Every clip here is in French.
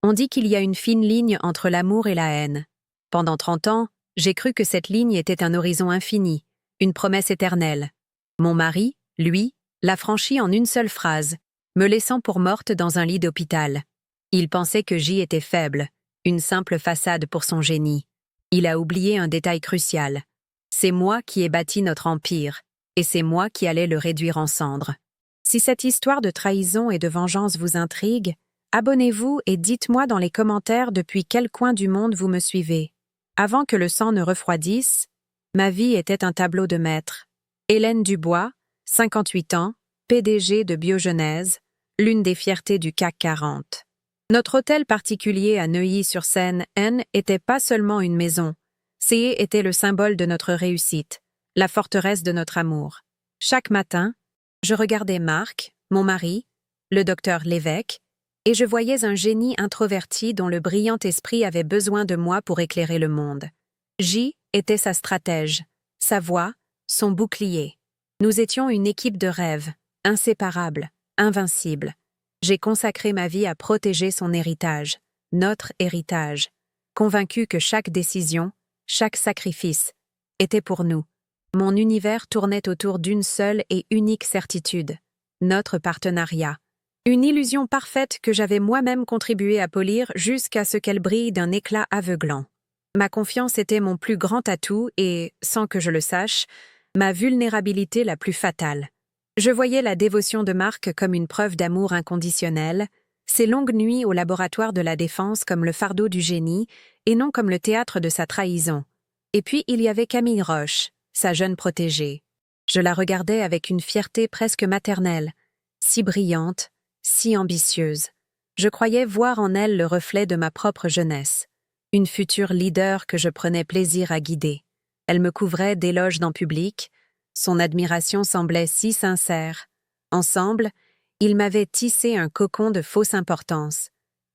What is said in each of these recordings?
On dit qu'il y a une fine ligne entre l'amour et la haine. Pendant 30 ans, j'ai cru que cette ligne était un horizon infini, une promesse éternelle. Mon mari, lui, l'a franchie en une seule phrase, me laissant pour morte dans un lit d'hôpital. Il pensait que J était faible, une simple façade pour son génie. Il a oublié un détail crucial. C'est moi qui ai bâti notre empire, et c'est moi qui allais le réduire en cendres. Si cette histoire de trahison et de vengeance vous intrigue, abonnez-vous et dites-moi dans les commentaires depuis quel coin du monde vous me suivez. Avant que le sang ne refroidisse, ma vie était un tableau de maître. Hélène Dubois, 58 ans, PDG de Biogenèse, l'une des fiertés du CAC 40. Notre hôtel particulier à Neuilly-sur-Seine, N, était pas seulement une maison. CE était le symbole de notre réussite, la forteresse de notre amour. Chaque matin, je regardais Marc, mon mari, le docteur Lévesque, et je voyais un génie introverti dont le brillant esprit avait besoin de moi pour éclairer le monde. J était sa stratège, sa voix, son bouclier. Nous étions une équipe de rêve, inséparable, invincible. J'ai consacré ma vie à protéger son héritage, notre héritage, convaincu que chaque décision, chaque sacrifice, était pour nous. Mon univers tournait autour d'une seule et unique certitude, notre partenariat. Une illusion parfaite que j'avais moi-même contribué à polir jusqu'à ce qu'elle brille d'un éclat aveuglant. Ma confiance était mon plus grand atout et, sans que je le sache, ma vulnérabilité la plus fatale. Je voyais la dévotion de Marc comme une preuve d'amour inconditionnel, ses longues nuits au laboratoire de la défense comme le fardeau du génie et non comme le théâtre de sa trahison. Et puis il y avait Camille Roche, sa jeune protégée. Je la regardais avec une fierté presque maternelle, si brillante, si ambitieuse. Je croyais voir en elle le reflet de ma propre jeunesse, une future leader que je prenais plaisir à guider. Elle me couvrait d'éloges en public, son admiration semblait si sincère. Ensemble, ils m'avaient tissé un cocon de fausse importance.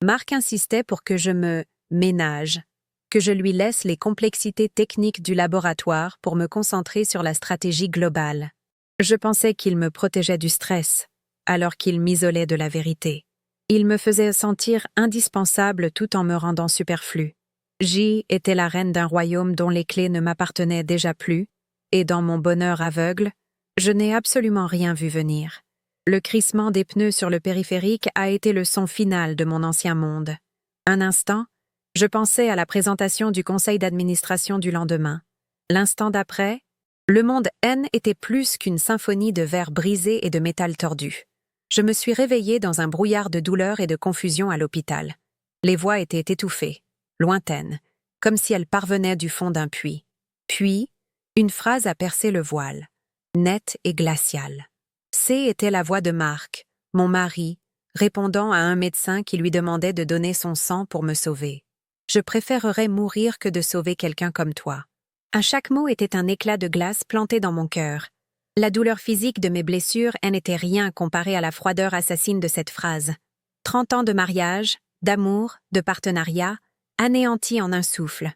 Marc insistait pour que je me ménage, que je lui laisse les complexités techniques du laboratoire pour me concentrer sur la stratégie globale. Je pensais qu'il me protégeait du stress, alors qu'il m'isolait de la vérité. Il me faisait sentir indispensable tout en me rendant superflu. J était la reine d'un royaume dont les clés ne m'appartenaient déjà plus, et dans mon bonheur aveugle, je n'ai absolument rien vu venir. Le crissement des pneus sur le périphérique a été le son final de mon ancien monde. Un instant, je pensais à la présentation du conseil d'administration du lendemain. L'instant d'après, le monde N était plus qu'une symphonie de verres brisés et de métal tordu. Je me suis réveillée dans un brouillard de douleur et de confusion à l'hôpital. Les voix étaient étouffées, lointaines, comme si elles parvenaient du fond d'un puits. Puis, une phrase a percé le voile, nette et glaciale. C était la voix de Marc, mon mari, répondant à un médecin qui lui demandait de donner son sang pour me sauver. Je préférerais mourir que de sauver quelqu'un comme toi. À chaque mot était un éclat de glace planté dans mon cœur. La douleur physique de mes blessures n'était rien comparée à la froideur assassine de cette phrase. 30 ans de mariage, d'amour, de partenariat, anéantis en un souffle.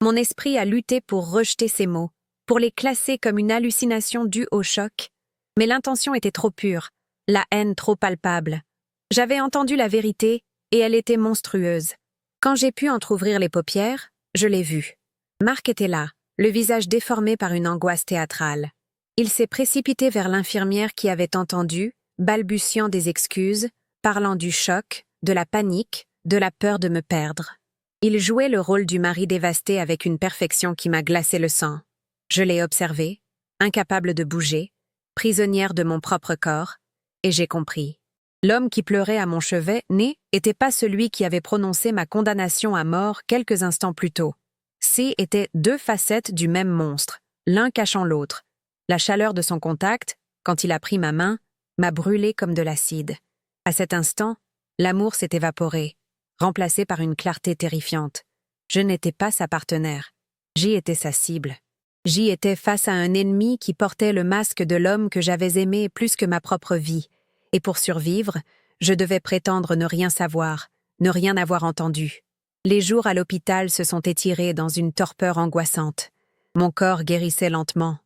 Mon esprit a lutté pour rejeter ces mots, pour les classer comme une hallucination due au choc. Mais l'intention était trop pure, la haine trop palpable. J'avais entendu la vérité, et elle était monstrueuse. Quand j'ai pu entr'ouvrir les paupières, je l'ai vue. Marc était là, le visage déformé par une angoisse théâtrale. Il s'est précipité vers l'infirmière qui avait entendu, balbutiant des excuses, parlant du choc, de la panique, de la peur de me perdre. Il jouait le rôle du mari dévasté avec une perfection qui m'a glacé le sang. Je l'ai observé, incapable de bouger, prisonnière de mon propre corps, et j'ai compris. L'homme qui pleurait à mon chevet n'était pas celui qui avait prononcé ma condamnation à mort quelques instants plus tôt. C étaient deux facettes du même monstre, l'un cachant l'autre. La chaleur de son contact, quand il a pris ma main, m'a brûlé comme de l'acide. À cet instant, l'amour s'est évaporé, remplacé par une clarté terrifiante. Je n'étais pas sa partenaire. J'y étais sa cible. J'y étais face à un ennemi qui portait le masque de l'homme que j'avais aimé plus que ma propre vie. Et pour survivre, je devais prétendre ne rien savoir, ne rien avoir entendu. Les jours à l'hôpital se sont étirés dans une torpeur angoissante. Mon corps guérissait lentement,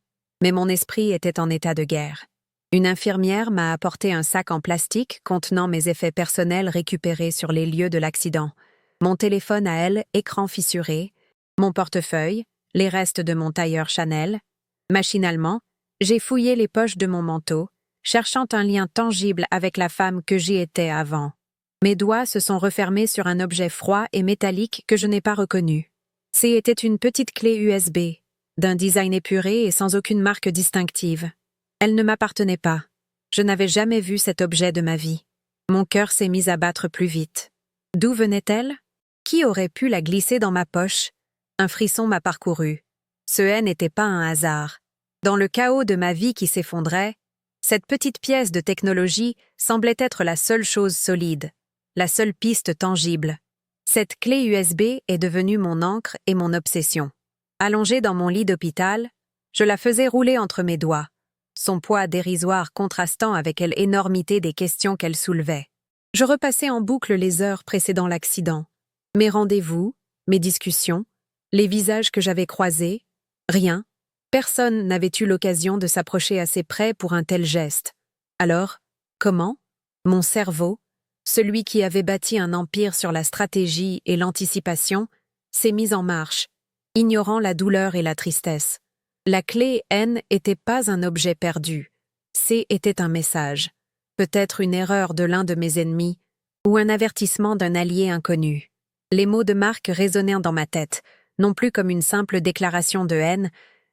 mais mon esprit était en état de guerre. Une infirmière m'a apporté un sac en plastique contenant mes effets personnels récupérés sur les lieux de l'accident. Mon téléphone à elle, écran fissuré, mon portefeuille, les restes de mon tailleur Chanel. Machinalement, j'ai fouillé les poches de mon manteau, cherchant un lien tangible avec la femme que j'y étais avant. Mes doigts se sont refermés sur un objet froid et métallique que je n'ai pas reconnu. C'était une petite clé USB, d'un design épuré et sans aucune marque distinctive. Elle ne m'appartenait pas. Je n'avais jamais vu cet objet de ma vie. Mon cœur s'est mis à battre plus vite. D'où venait-elle? Qui aurait pu la glisser dans ma poche? Un frisson m'a parcouru. Ce n'était pas un hasard. Dans le chaos de ma vie qui s'effondrait, cette petite pièce de technologie semblait être la seule chose solide, la seule piste tangible. Cette clé USB est devenue mon encre et mon obsession. Allongée dans mon lit d'hôpital, je la faisais rouler entre mes doigts, son poids dérisoire contrastant avec l'énormité des questions qu'elle soulevait. Je repassais en boucle les heures précédant l'accident, mes rendez-vous, mes discussions, les visages que j'avais croisés, rien. Personne n'avait eu l'occasion de s'approcher assez près pour un tel geste. Alors, comment? Mon cerveau, celui qui avait bâti un empire sur la stratégie et l'anticipation, s'est mis en marche, ignorant la douleur et la tristesse. La clé N n'était pas un objet perdu. C était un message. Peut-être une erreur de l'un de mes ennemis, ou un avertissement d'un allié inconnu. Les mots de Marc résonnèrent dans ma tête, non plus comme une simple déclaration de haine,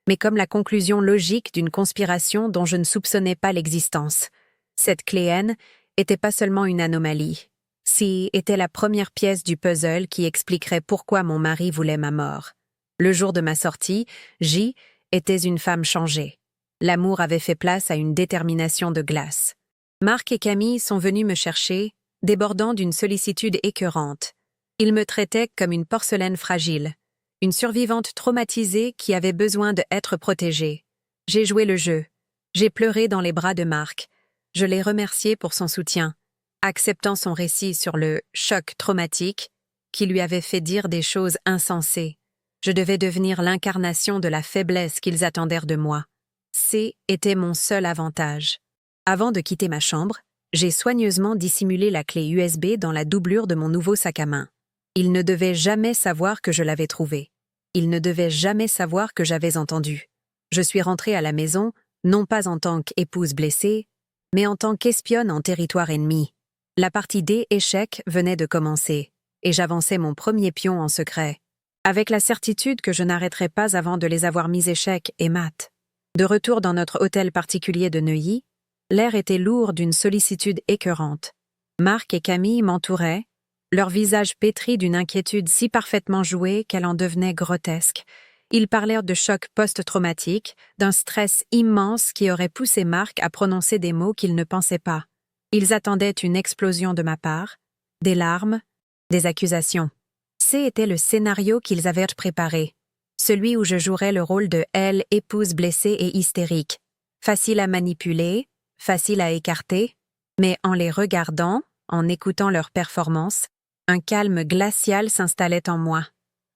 mais comme la conclusion logique d'une conspiration dont je ne soupçonnais pas l'existence. Cette clé N était pas seulement une anomalie. Si était la première pièce du puzzle qui expliquerait pourquoi mon mari voulait ma mort. Le jour de ma sortie, J était une femme changée. L'amour avait fait place à une détermination de glace. Marc et Camille sont venus me chercher, débordant d'une sollicitude écœurante. Ils me traitaient comme une porcelaine fragile, une survivante traumatisée qui avait besoin d'être protégée. J'ai joué le jeu. J'ai pleuré dans les bras de Marc. Je l'ai remercié pour son soutien, acceptant son récit sur le choc traumatique qui lui avait fait dire des choses insensées. Je devais devenir l'incarnation de la faiblesse qu'ils attendèrent de moi. C était mon seul avantage. Avant de quitter ma chambre, j'ai soigneusement dissimulé la clé USB dans la doublure de mon nouveau sac à main. Il ne devait jamais savoir que je l'avais trouvée. Il ne devait jamais savoir que j'avais entendu. Je suis rentrée à la maison, non pas en tant qu'épouse blessée, mais en tant qu'espionne en territoire ennemi. La partie D échec venait de commencer, et j'avançais mon premier pion en secret, avec la certitude que je n'arrêterais pas avant de les avoir mis échec et mat. De retour dans notre hôtel particulier de Neuilly, l'air était lourd d'une sollicitude écœurante. Marc et Camille m'entouraient, leur visage pétri d'une inquiétude si parfaitement jouée qu'elle en devenait grotesque. Ils parlèrent de choc post-traumatique, d'un stress immense qui aurait poussé Marc à prononcer des mots qu'il ne pensait pas. Ils attendaient une explosion de ma part, des larmes, des accusations. C'était le scénario qu'ils avaient préparé, celui où je jouerais le rôle de elle, épouse blessée et hystérique, facile à manipuler, facile à écarter, mais en les regardant, en écoutant leur performance, un calme glacial s'installait en moi.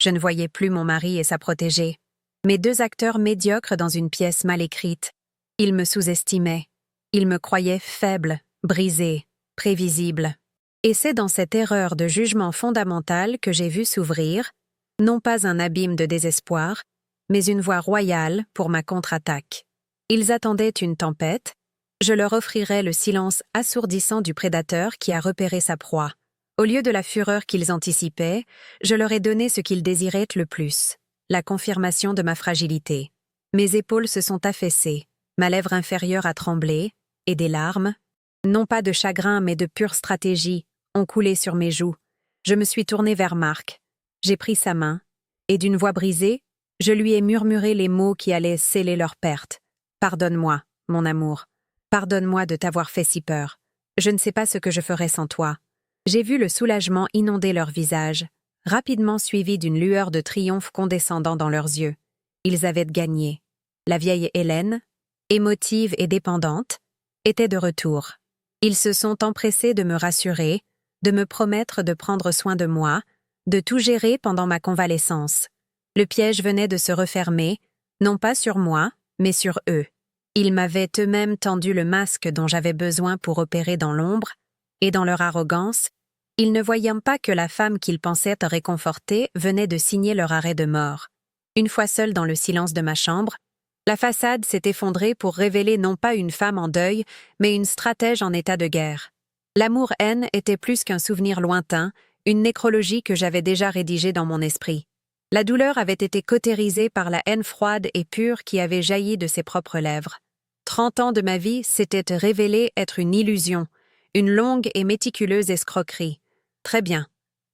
Je ne voyais plus mon mari et sa protégée. Mes deux acteurs médiocres dans une pièce mal écrite. Ils me sous-estimaient. Ils me croyaient faible, brisé, prévisible. Et c'est dans cette erreur de jugement fondamental que j'ai vu s'ouvrir, non pas un abîme de désespoir, mais une voie royale pour ma contre-attaque. Ils attendaient une tempête. Je leur offrirais le silence assourdissant du prédateur qui a repéré sa proie. Au lieu de la fureur qu'ils anticipaient, je leur ai donné ce qu'ils désiraient le plus, la confirmation de ma fragilité. Mes épaules se sont affaissées, ma lèvre inférieure a tremblé, et des larmes, non pas de chagrin mais de pure stratégie, ont coulé sur mes joues. Je me suis tournée vers Marc. J'ai pris sa main, et d'une voix brisée, je lui ai murmuré les mots qui allaient sceller leur perte. « Pardonne-moi, mon amour. Pardonne-moi de t'avoir fait si peur. Je ne sais pas ce que je ferais sans toi. » J'ai vu le soulagement inonder leur visage, rapidement suivi d'une lueur de triomphe condescendant dans leurs yeux. Ils avaient gagné. La vieille Hélène, émotive et dépendante, était de retour. Ils se sont empressés de me rassurer, de me promettre de prendre soin de moi, de tout gérer pendant ma convalescence. Le piège venait de se refermer, non pas sur moi, mais sur eux. Ils m'avaient eux-mêmes tendu le masque dont j'avais besoin pour opérer dans l'ombre, et dans leur arrogance, Ils ne voyant pas que la femme qu'ils pensaient réconforter venait de signer leur arrêt de mort. Une fois seule dans le silence de ma chambre, la façade s'est effondrée pour révéler non pas une femme en deuil, mais une stratège en état de guerre. L'amour-haine était plus qu'un souvenir lointain, une nécrologie que j'avais déjà rédigée dans mon esprit. La douleur avait été cautérisée par la haine froide et pure qui avait jailli de ses propres lèvres. 30 ans de ma vie s'étaient révélés être une illusion, une longue et méticuleuse escroquerie. Très bien.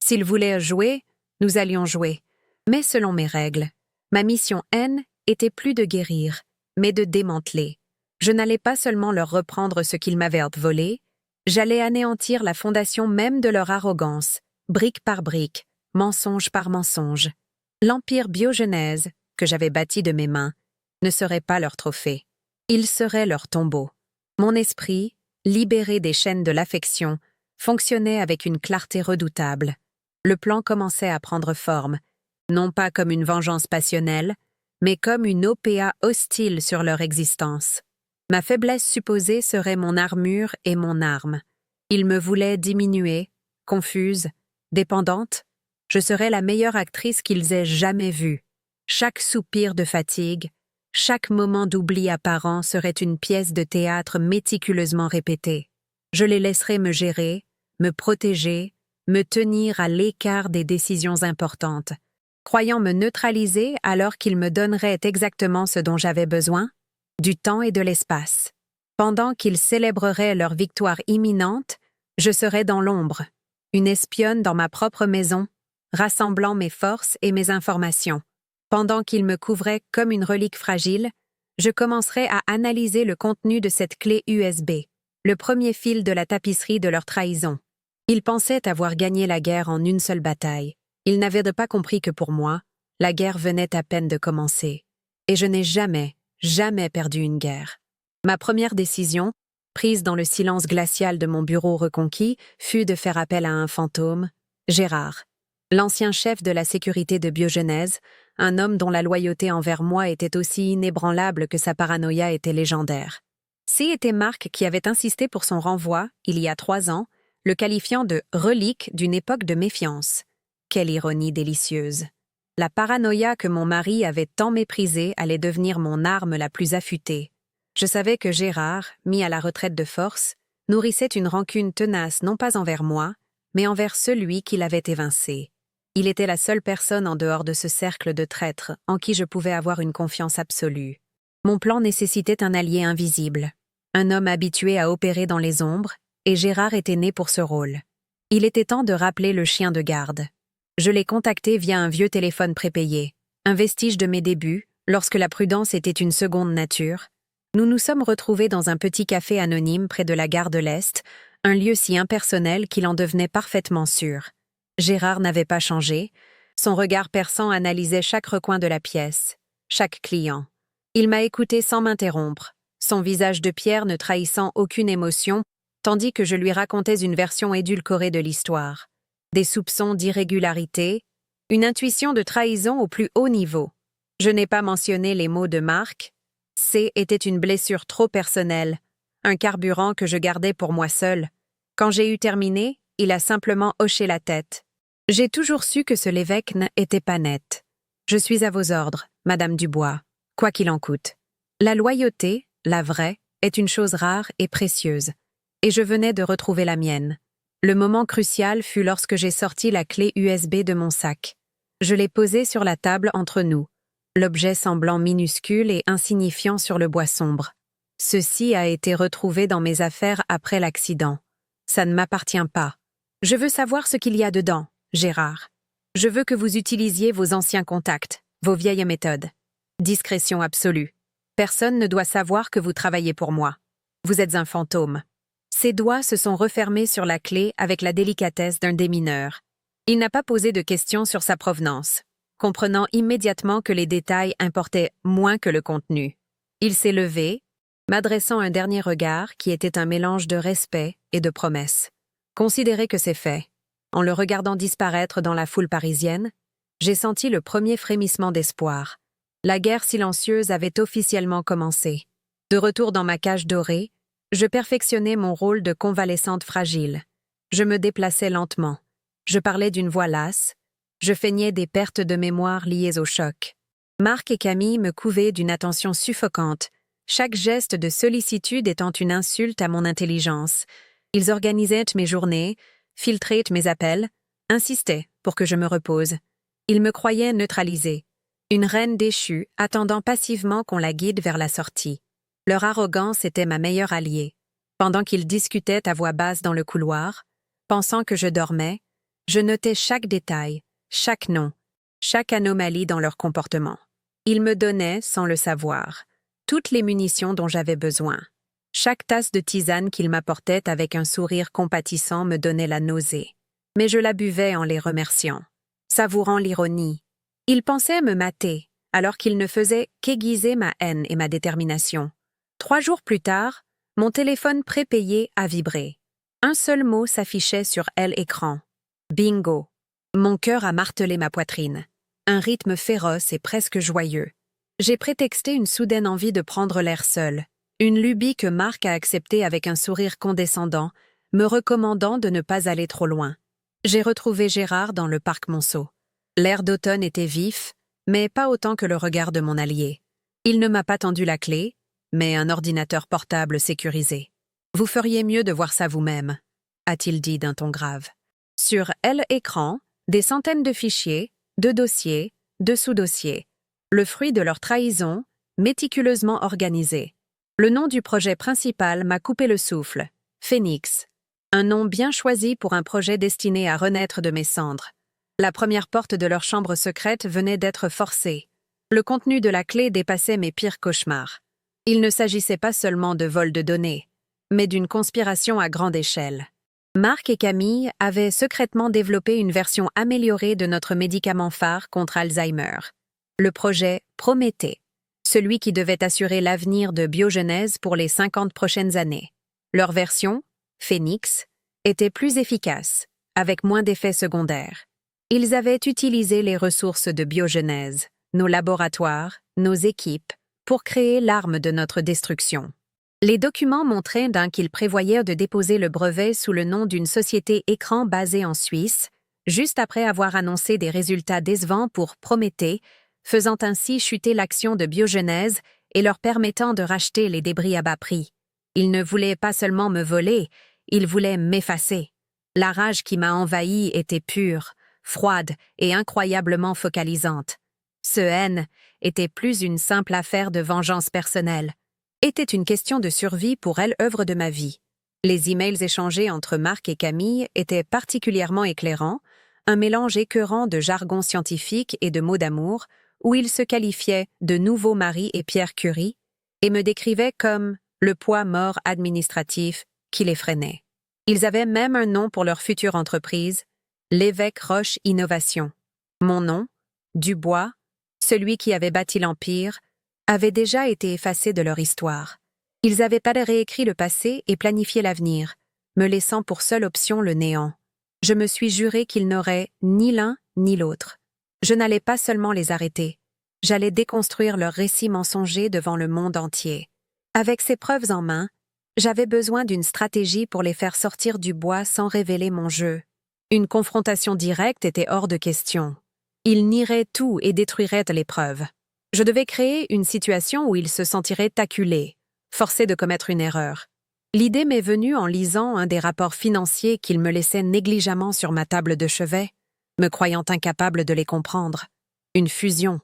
S'ils voulaient jouer, nous allions jouer. Mais selon mes règles, ma mission haine était plus de guérir, mais de démanteler. Je n'allais pas seulement leur reprendre ce qu'ils m'avaient volé, j'allais anéantir la fondation même de leur arrogance, brique par brique, mensonge par mensonge. L'empire biogenèse, que j'avais bâti de mes mains, ne serait pas leur trophée. Il serait leur tombeau. Mon esprit, libéré des chaînes de l'affection, fonctionnait avec une clarté redoutable. Le plan commençait à prendre forme, non pas comme une vengeance passionnelle, mais comme une OPA hostile sur leur existence. Ma faiblesse supposée serait mon armure et mon arme. Ils me voulaient diminuer, confuse, dépendante. Je serais la meilleure actrice qu'ils aient jamais vue. Chaque soupir de fatigue, chaque moment d'oubli apparent serait une pièce de théâtre méticuleusement répétée. Je les laisserais me gérer, me protéger, me tenir à l'écart des décisions importantes, croyant me neutraliser alors qu'ils me donneraient exactement ce dont j'avais besoin, du temps et de l'espace. Pendant qu'ils célébreraient leur victoire imminente, je serais dans l'ombre, une espionne dans ma propre maison, rassemblant mes forces et mes informations. Pendant qu'ils me couvraient comme une relique fragile, je commencerais à analyser le contenu de cette clé USB, le premier fil de la tapisserie de leur trahison. Ils pensaient avoir gagné la guerre en une seule bataille. Ils n'avaient pas compris que pour moi, la guerre venait à peine de commencer. Et je n'ai jamais perdu une guerre. Ma première décision, prise dans le silence glacial de mon bureau reconquis, fut de faire appel à un fantôme, Gérard, l'ancien chef de la sécurité de Biogenèse, un homme dont la loyauté envers moi était aussi inébranlable que sa paranoïa était légendaire. C'était Marc qui avait insisté pour son renvoi, il y a 3 ans, le qualifiant de « relique d'une époque de méfiance ». Quelle ironie délicieuse. La paranoïa que mon mari avait tant méprisée allait devenir mon arme la plus affûtée. Je savais que Gérard, mis à la retraite de force, nourrissait une rancune tenace non pas envers moi, mais envers celui qui l'avait évincé. Il était la seule personne en dehors de ce cercle de traîtres en qui je pouvais avoir une confiance absolue. Mon plan nécessitait un allié invisible, un homme habitué à opérer dans les ombres, et Gérard était né pour ce rôle. Il était temps de rappeler le chien de garde. Je l'ai contacté via un vieux téléphone prépayé, un vestige de mes débuts, lorsque la prudence était une seconde nature. Nous nous sommes retrouvés dans un petit café anonyme près de la gare de l'Est, un lieu si impersonnel qu'il en devenait parfaitement sûr. Gérard n'avait pas changé, son regard perçant analysait chaque recoin de la pièce, chaque client. Il m'a écouté sans m'interrompre, son visage de pierre ne trahissant aucune émotion, tandis que je lui racontais une version édulcorée de l'histoire. Des soupçons d'irrégularité, une intuition de trahison au plus haut niveau. Je n'ai pas mentionné les mots de Marc. C était une blessure trop personnelle, un carburant que je gardais pour moi seul. Quand j'ai eu terminé, il a simplement hoché la tête. J'ai toujours su que ce l'évêque n'était pas net. Je suis à vos ordres, Madame Dubois, quoi qu'il en coûte. La loyauté, la vraie, est une chose rare et précieuse, et je venais de retrouver la mienne. Le moment crucial fut lorsque j'ai sorti la clé USB de mon sac. Je l'ai posée sur la table entre nous, l'objet semblant minuscule et insignifiant sur le bois sombre. Ceci a été retrouvé dans mes affaires après l'accident. Ça ne m'appartient pas. Je veux savoir ce qu'il y a dedans, Gérard. Je veux que vous utilisiez vos anciens contacts, vos vieilles méthodes. Discrétion absolue. Personne ne doit savoir que vous travaillez pour moi. Vous êtes un fantôme. Ses doigts se sont refermés sur la clé avec la délicatesse d'un démineur. Il n'a pas posé de questions sur sa provenance, comprenant immédiatement que les détails importaient moins que le contenu. Il s'est levé, m'adressant un dernier regard qui était un mélange de respect et de promesse. Considérez que c'est fait. En le regardant disparaître dans la foule parisienne, j'ai senti le premier frémissement d'espoir. La guerre silencieuse avait officiellement commencé. De retour dans ma cage dorée, je perfectionnais mon rôle de convalescente fragile. Je me déplaçais lentement. Je parlais d'une voix lasse. Je feignais des pertes de mémoire liées au choc. Marc et Camille me couvaient d'une attention suffocante, chaque geste de sollicitude étant une insulte à mon intelligence. Ils organisaient mes journées, filtraient mes appels, insistaient pour que je me repose. Ils me croyaient neutralisée, une reine déchue attendant passivement qu'on la guide vers la sortie. Leur arrogance était ma meilleure alliée. Pendant qu'ils discutaient à voix basse dans le couloir, pensant que je dormais, je notais chaque détail, chaque nom, chaque anomalie dans leur comportement. Ils me donnaient, sans le savoir, toutes les munitions dont j'avais besoin. Chaque tasse de tisane qu'ils m'apportaient avec un sourire compatissant me donnait la nausée. Mais je la buvais en les remerciant, savourant l'ironie. Ils pensaient me mater, alors qu'ils ne faisaient qu'aiguiser ma haine et ma détermination. 3 jours plus tard, mon téléphone prépayé a vibré. Un seul mot s'affichait sur l'écran. Bingo. Mon cœur a martelé ma poitrine. Un rythme féroce et presque joyeux. J'ai prétexté une soudaine envie de prendre l'air seul, une lubie que Marc a acceptée avec un sourire condescendant, me recommandant de ne pas aller trop loin. J'ai retrouvé Gérard dans le parc Monceau. L'air d'automne était vif, mais pas autant que le regard de mon allié. Il ne m'a pas tendu la clé, mais un ordinateur portable sécurisé. « Vous feriez mieux de voir ça vous-même », a-t-il dit d'un ton grave. Sur l'écran, des centaines de fichiers, de dossiers, de sous-dossiers. Le fruit de leur trahison, méticuleusement organisé. Le nom du projet principal m'a coupé le souffle. Phénix. Un nom bien choisi pour un projet destiné à renaître de mes cendres. La première porte de leur chambre secrète venait d'être forcée. Le contenu de la clé dépassait mes pires cauchemars. Il ne s'agissait pas seulement de vol de données, mais d'une conspiration à grande échelle. Marc et Camille avaient secrètement développé une version améliorée de notre médicament phare contre Alzheimer. Le projet Prométhée, celui qui devait assurer l'avenir de Biogenèse pour les 50 prochaines années. Leur version, Phénix, était plus efficace, avec moins d'effets secondaires. Ils avaient utilisé les ressources de Biogenèse, nos laboratoires, nos équipes, pour créer l'arme de notre destruction. Les documents montraient qu'ils prévoyaient de déposer le brevet sous le nom d'une société écran basée en Suisse, juste après avoir annoncé des résultats décevants pour Prométhée, faisant ainsi chuter l'action de Biogenèse et leur permettant de racheter les débris à bas prix. Ils ne voulaient pas seulement me voler, ils voulaient m'effacer. La rage qui m'a envahi était pure, froide et incroyablement focalisante. Ce haine était plus une simple affaire de vengeance personnelle. Était une question de survie pour l'œuvre de ma vie. Les emails échangés entre Marc et Camille étaient particulièrement éclairants, un mélange écœurant de jargon scientifique et de mots d'amour, où ils se qualifiaient de nouveaux Marie et Pierre Curie, et me décrivaient comme le poids mort administratif qui les freinait. Ils avaient même un nom pour leur future entreprise, l'Évêque Roche Innovation. Mon nom, Dubois, celui qui avait bâti l'Empire, avait déjà été effacé de leur histoire. Ils avaient pas réécrit le passé et planifié l'avenir, me laissant pour seule option le néant. Je me suis juré qu'ils n'auraient ni l'un ni l'autre. Je n'allais pas seulement les arrêter, j'allais déconstruire leur récit mensonger devant le monde entier. Avec ces preuves en main, j'avais besoin d'une stratégie pour les faire sortir du bois sans révéler mon jeu. Une confrontation directe était hors de question. Ils nieraient tout et détruiraient les preuves. Je devais créer une situation où ils se sentiraient acculés, forcés de commettre une erreur. L'idée m'est venue en lisant un des rapports financiers qu'ils me laissaient négligemment sur ma table de chevet, me croyant incapable de les comprendre. Une fusion,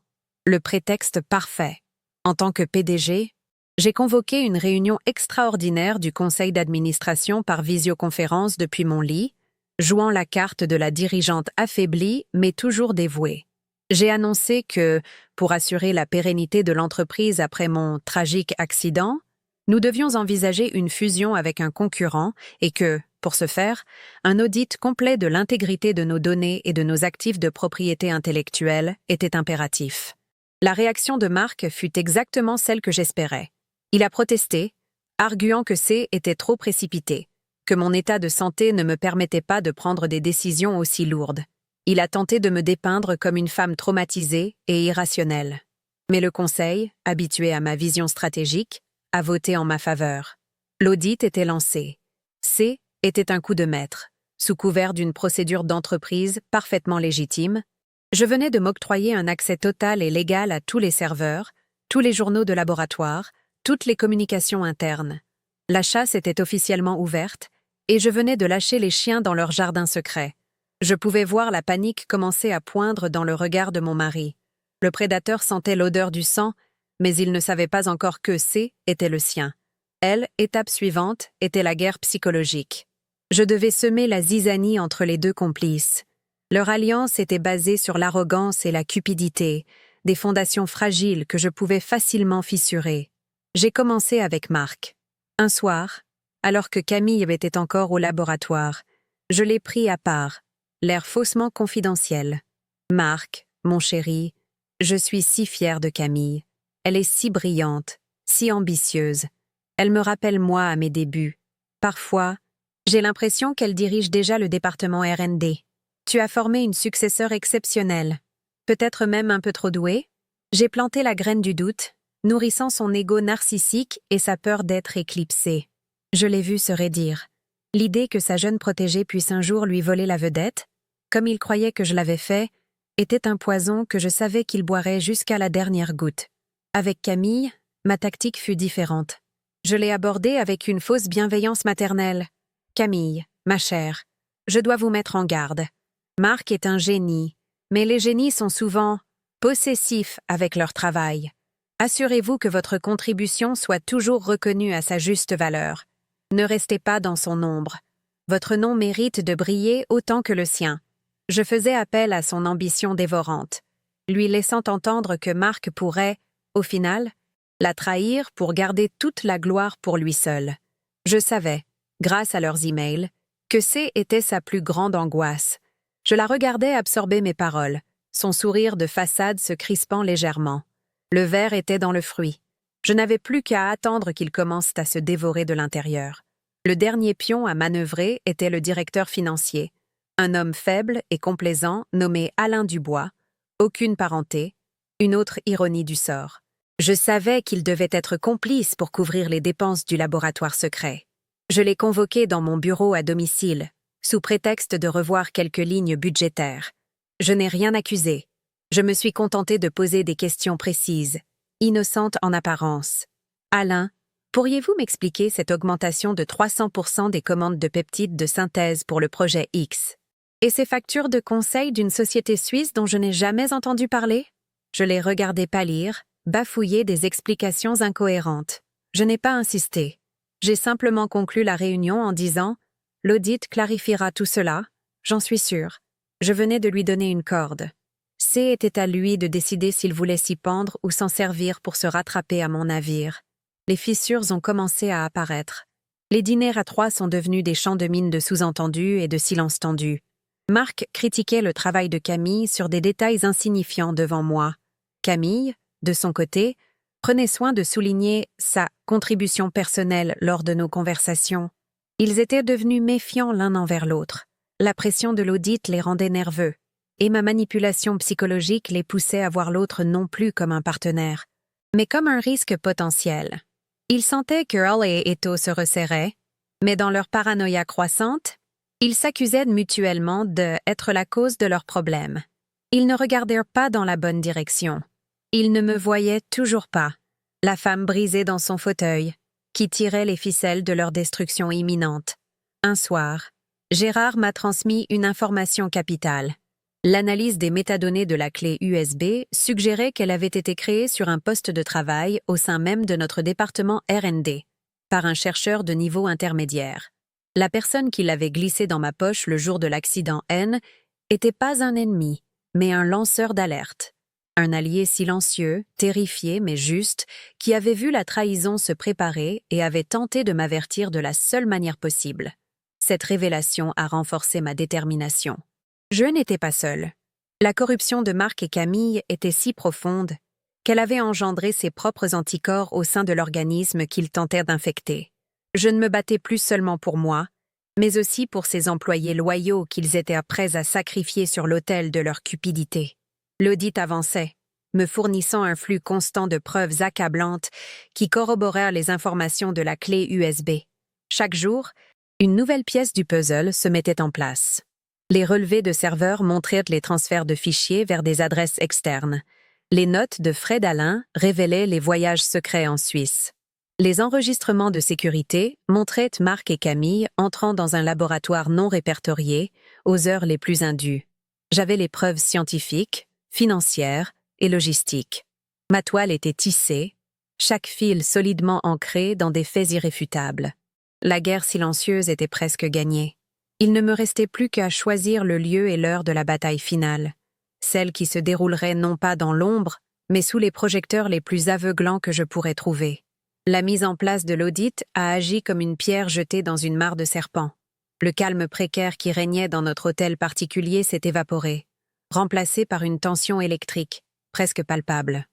le prétexte parfait. En tant que PDG, j'ai convoqué une réunion extraordinaire du conseil d'administration par visioconférence depuis mon lit, jouant la carte de la dirigeante affaiblie mais toujours dévouée. J'ai annoncé que, pour assurer la pérennité de l'entreprise après mon tragique accident, nous devions envisager une fusion avec un concurrent et que, pour ce faire, un audit complet de l'intégrité de nos données et de nos actifs de propriété intellectuelle était impératif. La réaction de Marc fut exactement celle que j'espérais. Il a protesté, arguant que était trop précipité, que mon état de santé ne me permettait pas de prendre des décisions aussi lourdes. Il a tenté de me dépeindre comme une femme traumatisée et irrationnelle. Mais le conseil, habitué à ma vision stratégique, a voté en ma faveur. L'audit était lancé. Était un coup de maître. sous couvert d'une procédure d'entreprise parfaitement légitime. Je venais de m'octroyer un accès total et légal à tous les serveurs, tous les journaux de laboratoire, toutes les communications internes. La chasse était officiellement ouverte, et je venais de lâcher les chiens dans leur jardin secret. Je pouvais voir la panique commencer à poindre dans le regard de mon mari. Le prédateur sentait l'odeur du sang, mais il ne savait pas encore que C était le sien. Elle, étape suivante, était la guerre psychologique. Je devais semer la zizanie entre les deux complices. Leur alliance était basée sur l'arrogance et la cupidité, des fondations fragiles que je pouvais facilement fissurer. J'ai commencé avec Marc. Un soir, alors que Camille était encore au laboratoire, je l'ai pris à part, l'air faussement confidentiel. « Marc, mon chéri, je suis si fière de Camille. Elle est si brillante, si ambitieuse. Elle me rappelle moi à mes débuts. Parfois, j'ai l'impression qu'elle dirige déjà le département R&D. Tu as formé une successeure exceptionnelle. Peut-être même un peu trop douée? J'ai planté la graine du doute, nourrissant son ego narcissique et sa peur d'être éclipsée. Je l'ai vu se raidir. L'idée que sa jeune protégée puisse un jour lui voler la vedette, comme il croyait que je l'avais fait, était un poison que je savais qu'il boirait jusqu'à la dernière goutte. Avec Camille, ma tactique fut différente. Je l'ai abordée avec une fausse bienveillance maternelle. « Camille, ma chère, je dois vous mettre en garde. Marc est un génie, mais les génies sont souvent possessifs avec leur travail. Assurez-vous que votre contribution soit toujours reconnue à sa juste valeur. Ne restez pas dans son ombre. Votre nom mérite de briller autant que le sien. » Je faisais appel à son ambition dévorante, lui laissant entendre que Marc pourrait, au final, la trahir pour garder toute la gloire pour lui seul. Je savais, grâce à leurs emails, que C était sa plus grande angoisse. Je la regardais absorber mes paroles, son sourire de façade se crispant légèrement. Le ver était dans le fruit. Je n'avais plus qu'à attendre qu'ils commencent à se dévorer de l'intérieur. Le dernier pion à manœuvrer était le directeur financier, un homme faible et complaisant nommé Alain Dubois, aucune parenté, une autre ironie du sort. Je savais qu'il devait être complice pour couvrir les dépenses du laboratoire secret. Je l'ai convoqué dans mon bureau à domicile, sous prétexte de revoir quelques lignes budgétaires. Je n'ai rien accusé. Je me suis contentée de poser des questions précises, innocentes en apparence. « Alain, pourriez-vous m'expliquer cette augmentation de 300% des commandes de peptides de synthèse pour le projet X? Et ces factures de conseil d'une société suisse dont je n'ai jamais entendu parler? » Je l'ai regardé pâlir, bafouiller des explications incohérentes. Je n'ai pas insisté. J'ai simplement conclu la réunion en disant « L'audit clarifiera tout cela, j'en suis sûre. » Je venais de lui donner une corde. C était à lui de décider s'il voulait s'y pendre ou s'en servir pour se rattraper à mon navire. Les fissures ont commencé à apparaître. Les dîners à trois sont devenus des champs de mines de sous-entendus et de silences tendus. Marc critiquait le travail de Camille sur des détails insignifiants devant moi. Camille, de son côté, prenait soin de souligner sa contribution personnelle lors de nos conversations. Ils étaient devenus méfiants l'un envers l'autre. La pression de l'audit les rendait nerveux, et ma manipulation psychologique les poussait à voir l'autre non plus comme un partenaire, mais comme un risque potentiel. Ils sentaient que Earl et Eto se resserraient, mais dans leur paranoïa croissante, ils s'accusaient mutuellement d'être la cause de leurs problèmes. Ils ne regardèrent pas dans la bonne direction. Ils ne me voyaient toujours pas, la femme brisée dans son fauteuil, qui tirait les ficelles de leur destruction imminente. Un soir, Gérard m'a transmis une information capitale. L'analyse des métadonnées de la clé USB suggérait qu'elle avait été créée sur un poste de travail au sein même de notre département R&D, par un chercheur de niveau intermédiaire. La personne qui l'avait glissée dans ma poche le jour de l'accident N était pas un ennemi, mais un lanceur d'alerte. Un allié silencieux, terrifié mais juste, qui avait vu la trahison se préparer et avait tenté de m'avertir de la seule manière possible. Cette révélation a renforcé ma détermination. Je n'étais pas seule. La corruption de Marc et Camille était si profonde qu'elle avait engendré ses propres anticorps au sein de l'organisme qu'ils tentèrent d'infecter. Je ne me battais plus seulement pour moi, mais aussi pour ces employés loyaux qu'ils étaient prêts à sacrifier sur l'autel de leur cupidité. L'audit avançait, me fournissant un flux constant de preuves accablantes qui corroborèrent les informations de la clé USB. Chaque jour, Une nouvelle pièce du puzzle se mettait en place. Les relevés de serveurs montraient les transferts de fichiers vers des adresses externes. Les notes de Fred Alain révélaient les voyages secrets en Suisse. Les enregistrements de sécurité montraient Marc et Camille entrant dans un laboratoire non répertorié aux heures les plus indues. J'avais les preuves scientifiques, financières et logistiques. Ma toile était tissée, chaque fil solidement ancré dans des faits irréfutables. La guerre silencieuse était presque gagnée. Il ne me restait plus qu'à choisir le lieu et l'heure de la bataille finale, celle qui se déroulerait non pas dans l'ombre, mais sous les projecteurs les plus aveuglants que je pourrais trouver. La mise en place de l'audit a agi comme une pierre jetée dans une mare de serpents. Le calme précaire qui régnait dans notre hôtel particulier s'est évaporé, remplacé par une tension électrique, presque palpable.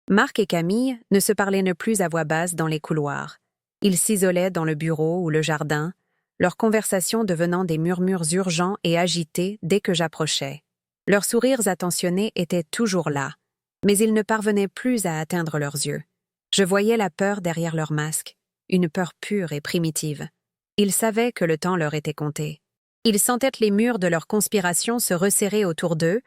Marc et Camille ne se parlaient plus à voix basse dans les couloirs. Ils s'isolaient dans le bureau ou le jardin, leurs conversations devenant des murmures urgents et agités dès que j'approchais. Leurs sourires attentionnés étaient toujours là, mais ils ne parvenaient plus à atteindre leurs yeux. Je voyais la peur derrière leur masque, une peur pure et primitive. Ils savaient que le temps leur était compté. Ils sentaient les murs de leur conspiration se resserrer autour d'eux,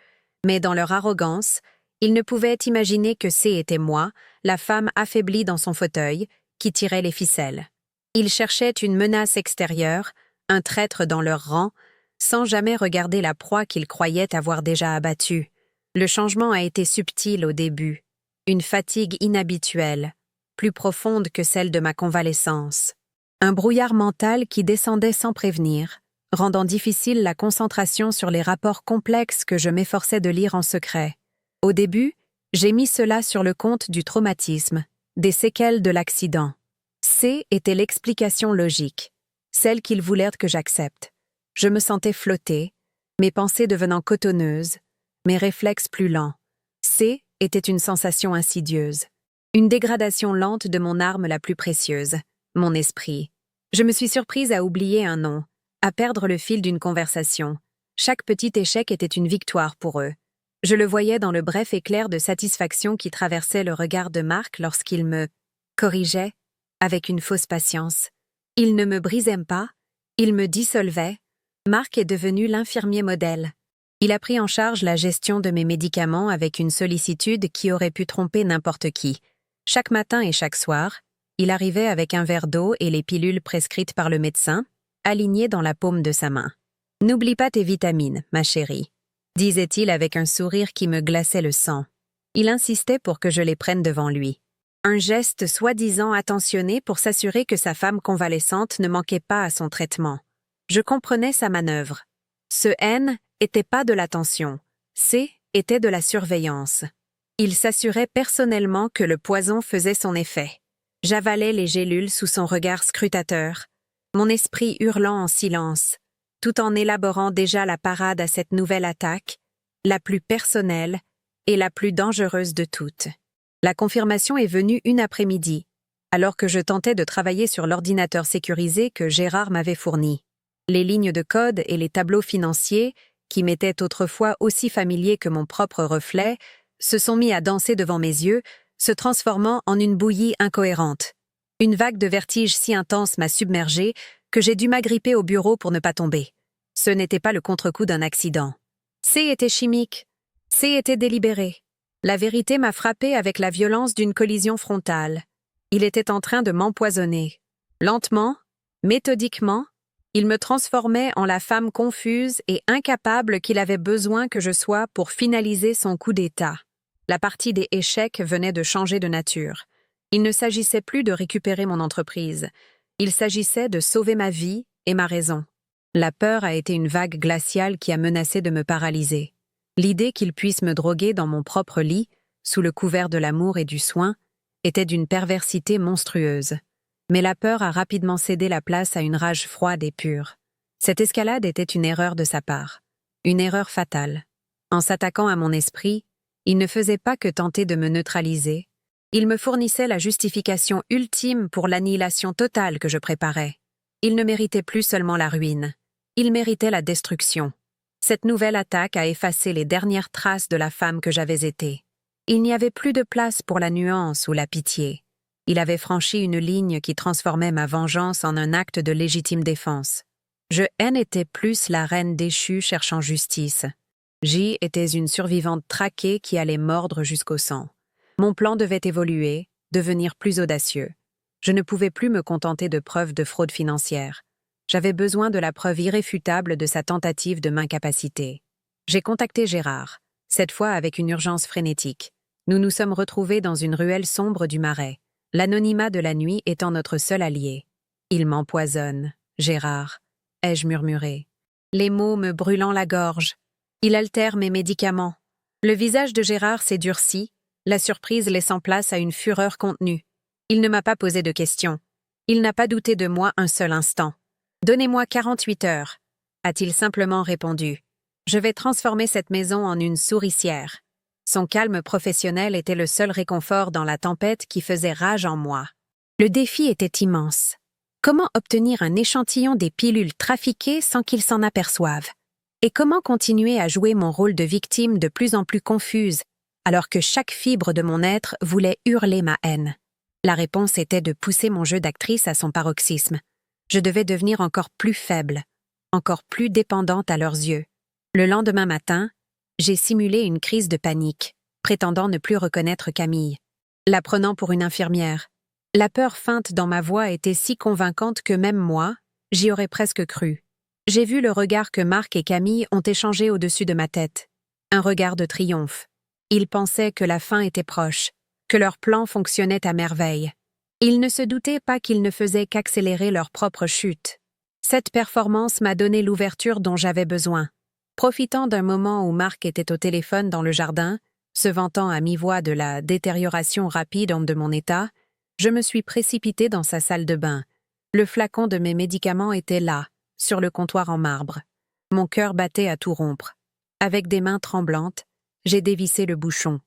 mais dans leur arrogance, ils ne pouvaient imaginer que était moi, la femme affaiblie dans son fauteuil, qui tirait les ficelles. Ils cherchaient une menace extérieure, un traître dans leur rang, sans jamais regarder la proie qu'ils croyaient avoir déjà abattue. Le changement a été subtil au début, une fatigue inhabituelle, plus profonde que celle de ma convalescence. Un brouillard mental qui descendait sans prévenir, rendant difficile la concentration sur les rapports complexes que je m'efforçais de lire en secret. Au début, j'ai mis cela sur le compte du traumatisme, des séquelles de l'accident. Était l'explication logique, celle qu'ils voulaient que j'accepte. Je me sentais flotter, mes pensées devenant cotonneuses, mes réflexes plus lents. Était une sensation insidieuse. Une dégradation lente de mon arme la plus précieuse, mon esprit. Je me suis surprise à oublier un nom, à perdre le fil d'une conversation. Chaque petit échec était une victoire pour eux. Je le voyais dans le bref éclair de satisfaction qui traversait le regard de Marc lorsqu'il me corrigeait avec une fausse patience. Il ne me brisait pas, il me dissolvait. Marc est devenu l'infirmier modèle. Il a pris en charge la gestion de mes médicaments avec une sollicitude qui aurait pu tromper n'importe qui. Chaque matin et chaque soir, il arrivait avec un verre d'eau et les pilules prescrites par le médecin, alignées dans la paume de sa main. « N'oublie pas tes vitamines, ma chérie », disait-il avec un sourire qui me glaçait le sang. Il insistait pour que je les prenne devant lui. Un geste soi-disant attentionné pour s'assurer que sa femme convalescente ne manquait pas à son traitement. Je comprenais sa manœuvre. Ce N était pas de l'attention, était de la surveillance. Il s'assurait personnellement que le poison faisait son effet. J'avalais les gélules sous son regard scrutateur, mon esprit hurlant en silence, tout en élaborant déjà la parade à cette nouvelle attaque, la plus personnelle et la plus dangereuse de toutes. La confirmation est venue une après-midi, alors que je tentais de travailler sur l'ordinateur sécurisé que Gérard m'avait fourni. Les lignes de code et les tableaux financiers, qui m'étaient autrefois aussi familiers que mon propre reflet, se sont mis à danser devant mes yeux, se transformant en une bouillie incohérente. Une vague de vertige si intense m'a submergée que j'ai dû m'agripper au bureau pour ne pas tomber. Ce n'était pas le contre-coup d'un accident. Était chimique. Était délibéré. La vérité m'a frappé avec la violence d'une collision frontale. Il était en train de m'empoisonner. Lentement, méthodiquement, il me transformait en la femme confuse et incapable qu'il avait besoin que je sois pour finaliser son coup d'État. La partie des échecs venait de changer de nature. Il ne s'agissait plus de récupérer mon entreprise. Il s'agissait de sauver ma vie et ma raison. La peur a été une vague glaciale qui a menacé de me paralyser. L'idée qu'il puisse me droguer dans mon propre lit, sous le couvert de l'amour et du soin, était d'une perversité monstrueuse. Mais la peur a rapidement cédé la place à une rage froide et pure. Cette escalade était une erreur de sa part. Une erreur fatale. En s'attaquant à mon esprit, il ne faisait pas que tenter de me neutraliser. Il me fournissait la justification ultime pour l'annihilation totale que je préparais. Il ne méritait plus seulement la ruine. Il méritait la destruction. Cette nouvelle attaque a effacé les dernières traces de la femme que j'avais été. Il n'y avait plus de place pour la nuance ou la pitié. Il avait franchi une ligne qui transformait ma vengeance en un acte de légitime défense. N était plus la reine déchue cherchant justice. J était une survivante traquée qui allait mordre jusqu'au sang. Mon plan devait évoluer, devenir plus audacieux. Je ne pouvais plus me contenter de preuves de fraude financière. J'avais besoin de la preuve irréfutable de sa tentative de m'incapaciter. J'ai contacté Gérard, cette fois avec une urgence frénétique. Nous nous sommes retrouvés dans une ruelle sombre du Marais, l'anonymat de la nuit étant notre seul allié. Il m'empoisonne, Gérard, ai-je murmuré, les mots me brûlant la gorge. Il altère mes médicaments. Le visage de Gérard s'est durci, la surprise laissant place à une fureur contenue. Il ne m'a pas posé de questions. Il n'a pas douté de moi un seul instant. « Donnez-moi 48 heures », a-t-il simplement répondu. « Je vais transformer cette maison en une souricière. » Son calme professionnel était le seul réconfort dans la tempête qui faisait rage en moi. Le défi était immense. Comment obtenir un échantillon des pilules trafiquées sans qu'il s'en aperçoive? Et comment continuer à jouer mon rôle de victime de plus en plus confuse, alors que chaque fibre de mon être voulait hurler ma haine? La réponse était de pousser mon jeu d'actrice à son paroxysme. Je devais devenir encore plus faible, encore plus dépendante à leurs yeux. Le lendemain matin, j'ai simulé une crise de panique, prétendant ne plus reconnaître Camille, la prenant pour une infirmière. La peur feinte dans ma voix était si convaincante que même moi, j'y aurais presque cru. J'ai vu le regard que Marc et Camille ont échangé au-dessus de ma tête. Un regard de triomphe. Ils pensaient que la fin était proche, que leur plan fonctionnait à merveille. Ils ne se doutaient pas qu'ils ne faisaient qu'accélérer leur propre chute. Cette performance m'a donné l'ouverture dont j'avais besoin. Profitant d'un moment où Marc était au téléphone dans le jardin, se vantant à mi-voix de la détérioration rapide de mon état, je me suis précipitée dans sa salle de bain. Le flacon de mes médicaments était là, sur le comptoir en marbre. Mon cœur battait à tout rompre. Avec des mains tremblantes, j'ai dévissé le bouchon.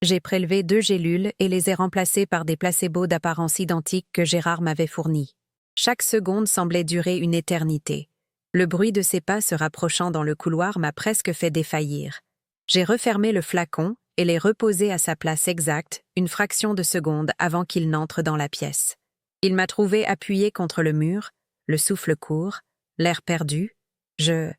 J'ai prélevé 2 gélules et les ai remplacées par des placebos d'apparence identique que Gérard m'avait fournis. Chaque seconde semblait durer une éternité. Le bruit de ses pas se rapprochant dans le couloir m'a presque fait défaillir. J'ai refermé le flacon et l'ai reposé à sa place exacte, une fraction de seconde avant qu'il n'entre dans la pièce. Il m'a trouvé appuyé contre le mur, le souffle court, l'air perdu. Je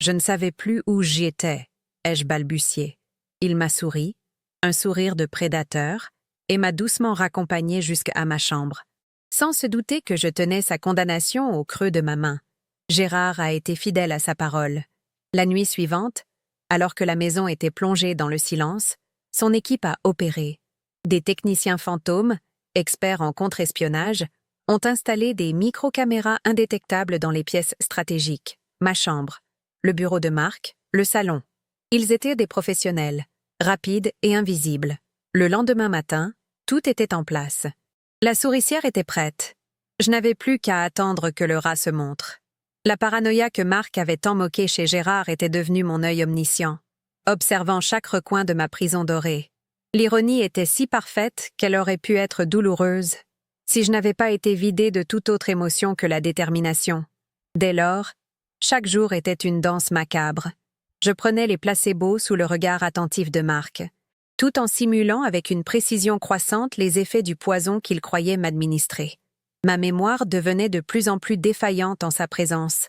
ne savais plus où j'y étais, ai-je balbutié. Il m'a souri, un sourire de prédateur, et m'a doucement raccompagné jusqu'à ma chambre. Sans se douter que je tenais sa condamnation au creux de ma main. Gérard a été fidèle à sa parole. La nuit suivante, alors que la maison était plongée dans le silence, son équipe a opéré. Des techniciens fantômes, experts en contre-espionnage, ont installé des micro-caméras indétectables dans les pièces stratégiques, ma chambre, le bureau de Marc, le salon. Ils étaient des professionnels, rapides et invisibles. Le lendemain matin, tout était en place. La souricière était prête. Je n'avais plus qu'à attendre que le rat se montre. La paranoïa que Marc avait tant moquée chez Gérard était devenue mon œil omniscient, observant chaque recoin de ma prison dorée. L'ironie était si parfaite qu'elle aurait pu être douloureuse si je n'avais pas été vidée de toute autre émotion que la détermination. Dès lors, chaque jour était une danse macabre. Je prenais les placebos sous le regard attentif de Marc, tout en simulant avec une précision croissante les effets du poison qu'il croyait m'administrer. Ma mémoire devenait de plus en plus défaillante en sa présence,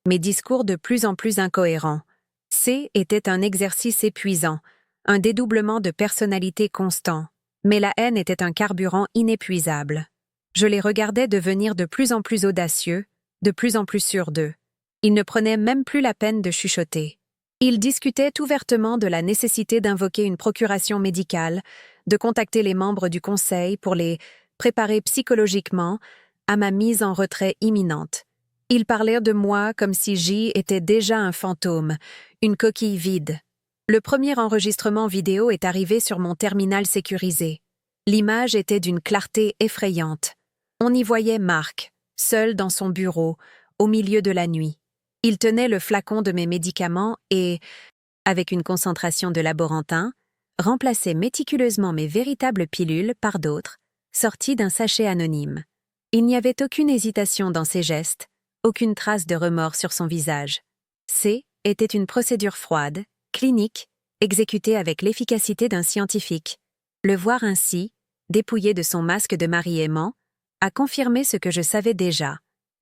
mes discours de plus en plus incohérents. C était un exercice épuisant, un dédoublement de personnalité constant, mais la haine était un carburant inépuisable. Je les regardais devenir de plus en plus audacieux, de plus en plus sûrs d'eux. Ils ne prenaient même plus la peine de chuchoter. Ils discutaient ouvertement de la nécessité d'invoquer une procuration médicale, de contacter les membres du conseil pour les préparer psychologiquement à ma mise en retrait imminente. Ils parlaient de moi comme si J était déjà un fantôme, une coquille vide. Le premier enregistrement vidéo est arrivé sur mon terminal sécurisé. L'image était d'une clarté effrayante. On y voyait Marc, seul dans son bureau, au milieu de la nuit. Il tenait le flacon de mes médicaments et, avec une concentration de laborantin, remplaçait méticuleusement mes véritables pilules par d'autres, sorties d'un sachet anonyme. Il n'y avait aucune hésitation dans ses gestes, aucune trace de remords sur son visage. C était une procédure froide, clinique, exécutée avec l'efficacité d'un scientifique. Le voir ainsi, dépouillé de son masque de mari aimant, a confirmé ce que je savais déjà.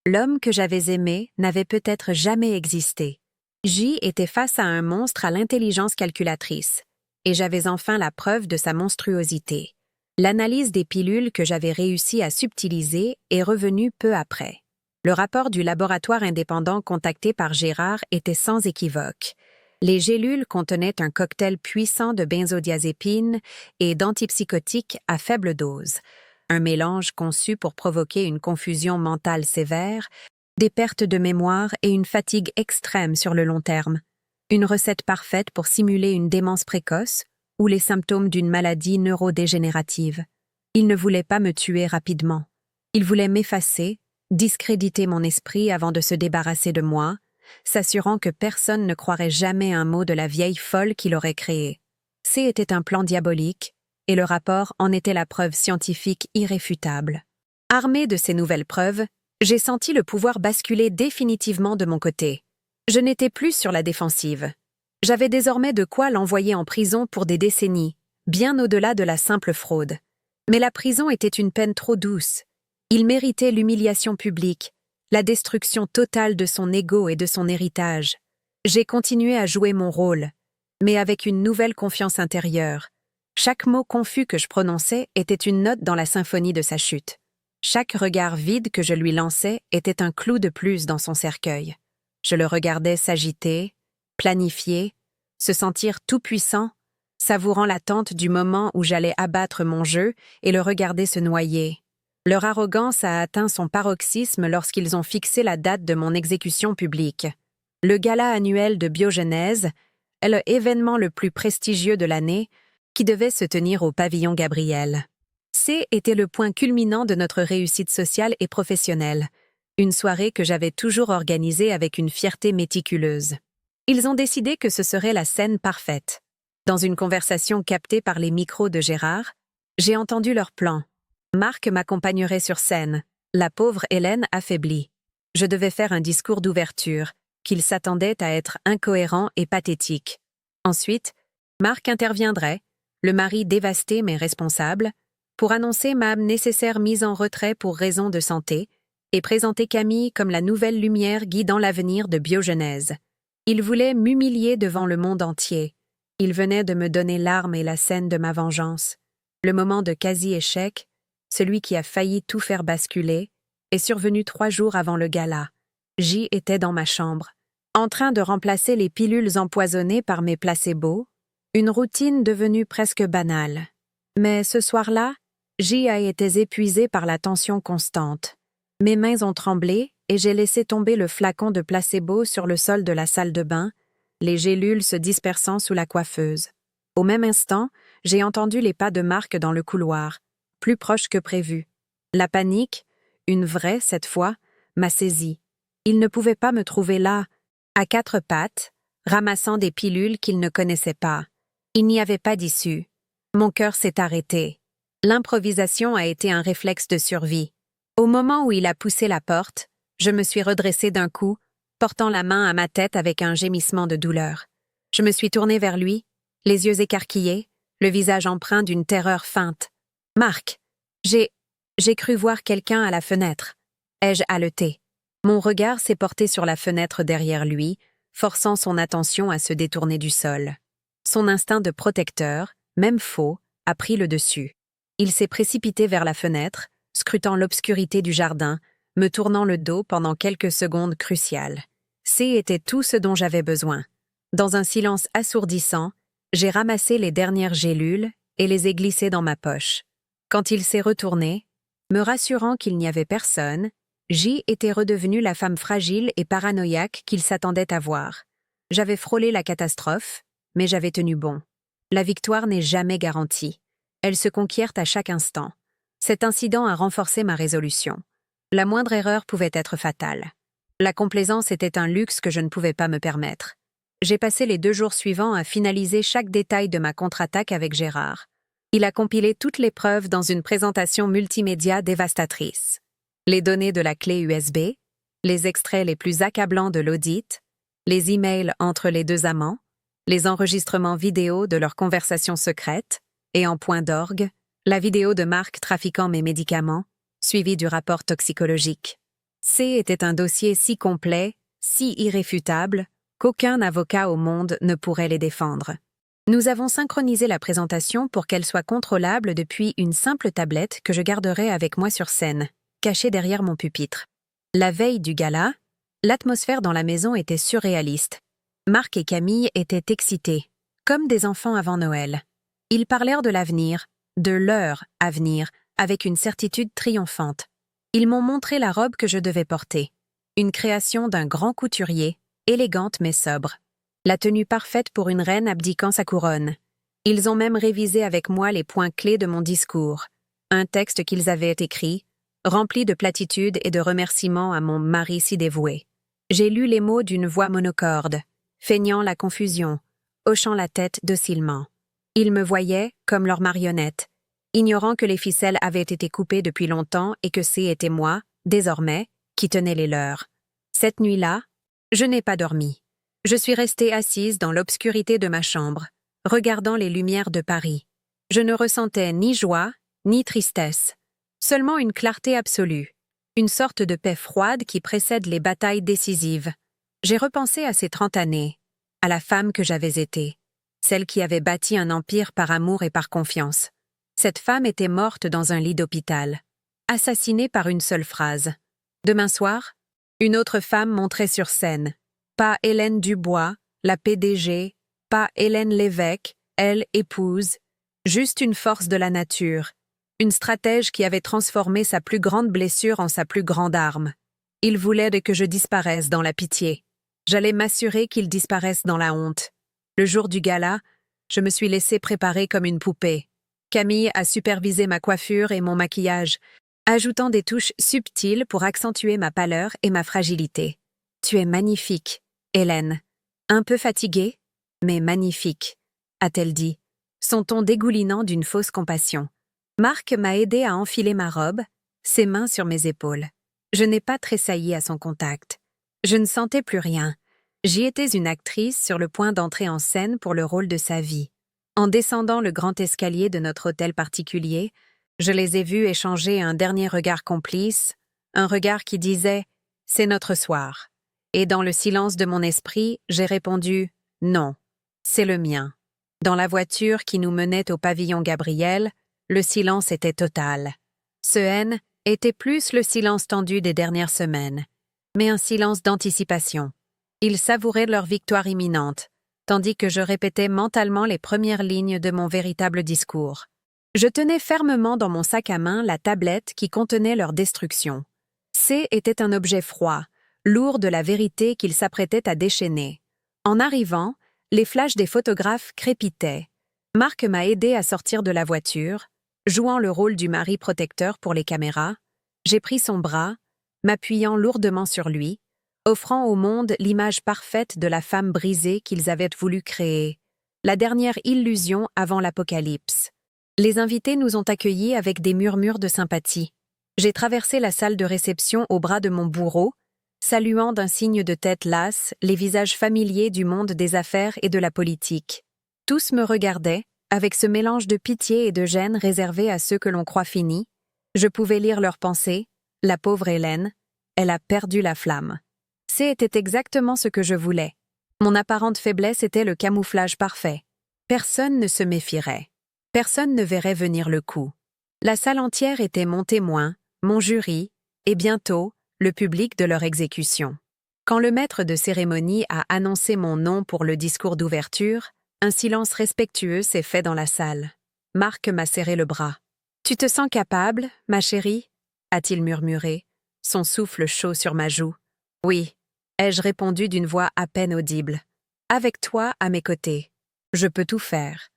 L'homme que j'avais aimé n'avait peut-être jamais existé. J était face à un monstre à l'intelligence calculatrice, et j'avais enfin la preuve de sa monstruosité. L'analyse des pilules que j'avais réussi à subtiliser est revenue peu après. Le rapport du laboratoire indépendant contacté par Gérard était sans équivoque. Les gélules contenaient un cocktail puissant de benzodiazépines et d'antipsychotiques à faible dose, un mélange conçu pour provoquer une confusion mentale sévère, des pertes de mémoire et une fatigue extrême sur le long terme. Une recette parfaite pour simuler une démence précoce ou les symptômes d'une maladie neurodégénérative. Il ne voulait pas me tuer rapidement. Il voulait m'effacer, discréditer mon esprit avant de se débarrasser de moi, s'assurant que personne ne croirait jamais un mot de la vieille folle qu'il aurait créée. C'était un plan diabolique, et le rapport en était la preuve scientifique irréfutable. Armé de ces nouvelles preuves, j'ai senti le pouvoir basculer définitivement de mon côté. Je n'étais plus sur la défensive. J'avais désormais de quoi l'envoyer en prison pour des décennies, bien au-delà de la simple fraude. Mais la prison était une peine trop douce. Il méritait l'humiliation publique, la destruction totale de son ego et de son héritage. J'ai continué à jouer mon rôle, mais avec une nouvelle confiance intérieure. Chaque mot confus que je prononçais était une note dans la symphonie de sa chute. Chaque regard vide que je lui lançais était un clou de plus dans son cercueil. Je le regardais s'agiter, planifier, se sentir tout-puissant, savourant l'attente du moment où j'allais abattre mon jeu et le regarder se noyer. Leur arrogance a atteint son paroxysme lorsqu'ils ont fixé la date de mon exécution publique. Le gala annuel de biogenèse est l'événement le plus prestigieux de l'année qui devait se tenir au pavillon Gabriel. C était le point culminant de notre réussite sociale et professionnelle, une soirée que j'avais toujours organisée avec une fierté méticuleuse. Ils ont décidé que ce serait la scène parfaite. Dans une conversation captée par les micros de Gérard, j'ai entendu leur plan. Marc m'accompagnerait sur scène, la pauvre Hélène affaiblie. Je devais faire un discours d'ouverture, qu'il s'attendait à être incohérent et pathétique. Ensuite, Marc interviendrait, le mari dévasté mais responsable, pour annoncer ma nécessaire mise en retrait pour raison de santé et présenter Camille comme la nouvelle lumière guidant l'avenir de biogenèse. Il voulait m'humilier devant le monde entier. Il venait de me donner l'arme et la scène de ma vengeance. Le moment de quasi-échec, celui qui a failli tout faire basculer, est survenu 3 jours avant le gala. J était dans ma chambre, en train de remplacer les pilules empoisonnées par mes placebos, une routine devenue presque banale. Mais ce soir-là, J a été épuisé par la tension constante. Mes mains ont tremblé et j'ai laissé tomber le flacon de placebo sur le sol de la salle de bain, les gélules se dispersant sous la coiffeuse. Au même instant, j'ai entendu les pas de Marc dans le couloir, plus proche que prévu. La panique, une vraie cette fois, m'a saisie. Il ne pouvait pas me trouver là, à 4 pattes, ramassant des pilules qu'il ne connaissait pas. Il n'y avait pas d'issue. Mon cœur s'est arrêté. L'improvisation a été un réflexe de survie. Au moment où il a poussé la porte, je me suis redressée d'un coup, portant la main à ma tête avec un gémissement de douleur. Je me suis tournée vers lui, les yeux écarquillés, le visage empreint d'une terreur feinte. « Marc, j'ai cru voir quelqu'un à la fenêtre. » ai-je haleté. Mon regard s'est porté sur la fenêtre derrière lui, forçant son attention à se détourner du sol. Son instinct de protecteur, même faux, a pris le dessus. Il s'est précipité vers la fenêtre, scrutant l'obscurité du jardin, me tournant le dos pendant quelques secondes cruciales. C était tout ce dont j'avais besoin. Dans un silence assourdissant, j'ai ramassé les dernières gélules et les ai glissées dans ma poche. Quand il s'est retourné, me rassurant qu'il n'y avait personne, J était redevenue la femme fragile et paranoïaque qu'il s'attendait à voir. J'avais frôlé la catastrophe, mais j'avais tenu bon. La victoire n'est jamais garantie. Elle se conquiert à chaque instant. Cet incident a renforcé ma résolution. La moindre erreur pouvait être fatale. La complaisance était un luxe que je ne pouvais pas me permettre. J'ai passé les 2 jours suivants à finaliser chaque détail de ma contre-attaque avec Gérard. Il a compilé toutes les preuves dans une présentation multimédia dévastatrice. Les données de la clé USB, les extraits les plus accablants de l'audit, les emails entre les 2 amants, les enregistrements vidéo de leurs conversations secrètes, et en point d'orgue, la vidéo de Marc trafiquant mes médicaments, suivie du rapport toxicologique. C était un dossier si complet, si irréfutable, qu'aucun avocat au monde ne pourrait les défendre. Nous avons synchronisé la présentation pour qu'elle soit contrôlable depuis une simple tablette que je garderai avec moi sur scène, cachée derrière mon pupitre. La veille du gala, l'atmosphère dans la maison était surréaliste. Marc et Camille étaient excités, comme des enfants avant Noël. Ils parlèrent de l'avenir, de leur avenir, avec une certitude triomphante. Ils m'ont montré la robe que je devais porter. Une création d'un grand couturier, élégante mais sobre. La tenue parfaite pour une reine abdiquant sa couronne. Ils ont même révisé avec moi les points clés de mon discours. Un texte qu'ils avaient écrit, rempli de platitudes et de remerciements à mon mari si dévoué. J'ai lu les mots d'une voix monocorde, feignant la confusion, hochant la tête docilement. Ils me voyaient comme leur marionnette, ignorant que les ficelles avaient été coupées depuis longtemps et que c'était moi, désormais, qui tenais les leurs. Cette nuit-là, je n'ai pas dormi. Je suis restée assise dans l'obscurité de ma chambre, regardant les lumières de Paris. Je ne ressentais ni joie, ni tristesse, seulement une clarté absolue, une sorte de paix froide qui précède les batailles décisives. J'ai repensé à ces 30 années, à la femme que j'avais été, celle qui avait bâti un empire par amour et par confiance. Cette femme était morte dans un lit d'hôpital, assassinée par une seule phrase. Demain soir, une autre femme montrait sur scène. Pas Hélène Dubois, la PDG, pas Hélène Lévesque, elle épouse, juste une force de la nature, une stratège qui avait transformé sa plus grande blessure en sa plus grande arme. Il voulait que je disparaisse dans la pitié. J'allais m'assurer qu'il disparaisse dans la honte. Le jour du gala, je me suis laissée préparer comme une poupée. Camille a supervisé ma coiffure et mon maquillage, ajoutant des touches subtiles pour accentuer ma pâleur et ma fragilité. Tu es magnifique, Hélène. Un peu fatiguée, mais magnifique, a-t-elle dit, son ton dégoulinant d'une fausse compassion. Marc m'a aidé à enfiler ma robe, ses mains sur mes épaules. Je n'ai pas tressailli à son contact. Je ne sentais plus rien. J'y étais une actrice sur le point d'entrer en scène pour le rôle de sa vie. En descendant le grand escalier de notre hôtel particulier, je les ai vus échanger un dernier regard complice, un regard qui disait « C'est notre soir ». Et dans le silence de mon esprit, j'ai répondu « Non, c'est le mien ». Dans la voiture qui nous menait au pavillon Gabriel, le silence était total. Ce haine était plus le silence tendu des dernières semaines, mais un silence d'anticipation. Ils savouraient leur victoire imminente, tandis que je répétais mentalement les premières lignes de mon véritable discours. Je tenais fermement dans mon sac à main la tablette qui contenait leur destruction. C était un objet froid, lourd de la vérité qu'ils s'apprêtaient à déchaîner. En arrivant, les flashs des photographes crépitaient. Marc m'a aidé à sortir de la voiture, jouant le rôle du mari protecteur pour les caméras. J'ai pris son bras, m'appuyant lourdement sur lui, offrant au monde l'image parfaite de la femme brisée qu'ils avaient voulu créer, la dernière illusion avant l'apocalypse. Les invités nous ont accueillis avec des murmures de sympathie. J'ai traversé la salle de réception au bras de mon bourreau, saluant d'un signe de tête lasse les visages familiers du monde des affaires et de la politique. Tous me regardaient, avec ce mélange de pitié et de gêne réservé à ceux que l'on croit finis. Je pouvais lire leurs pensées. La pauvre Hélène, elle a perdu la flamme. C'était exactement ce que je voulais. Mon apparente faiblesse était le camouflage parfait. Personne ne se méfierait. Personne ne verrait venir le coup. La salle entière était mon témoin, mon jury, et bientôt, le public de leur exécution. Quand le maître de cérémonie a annoncé mon nom pour le discours d'ouverture, un silence respectueux s'est fait dans la salle. Marc m'a serré le bras. « Tu te sens capable, ma chérie ?» a-t-il murmuré, son souffle chaud sur ma joue. « Oui », ai-je répondu d'une voix à peine audible. « Avec toi à mes côtés. Je peux tout faire. »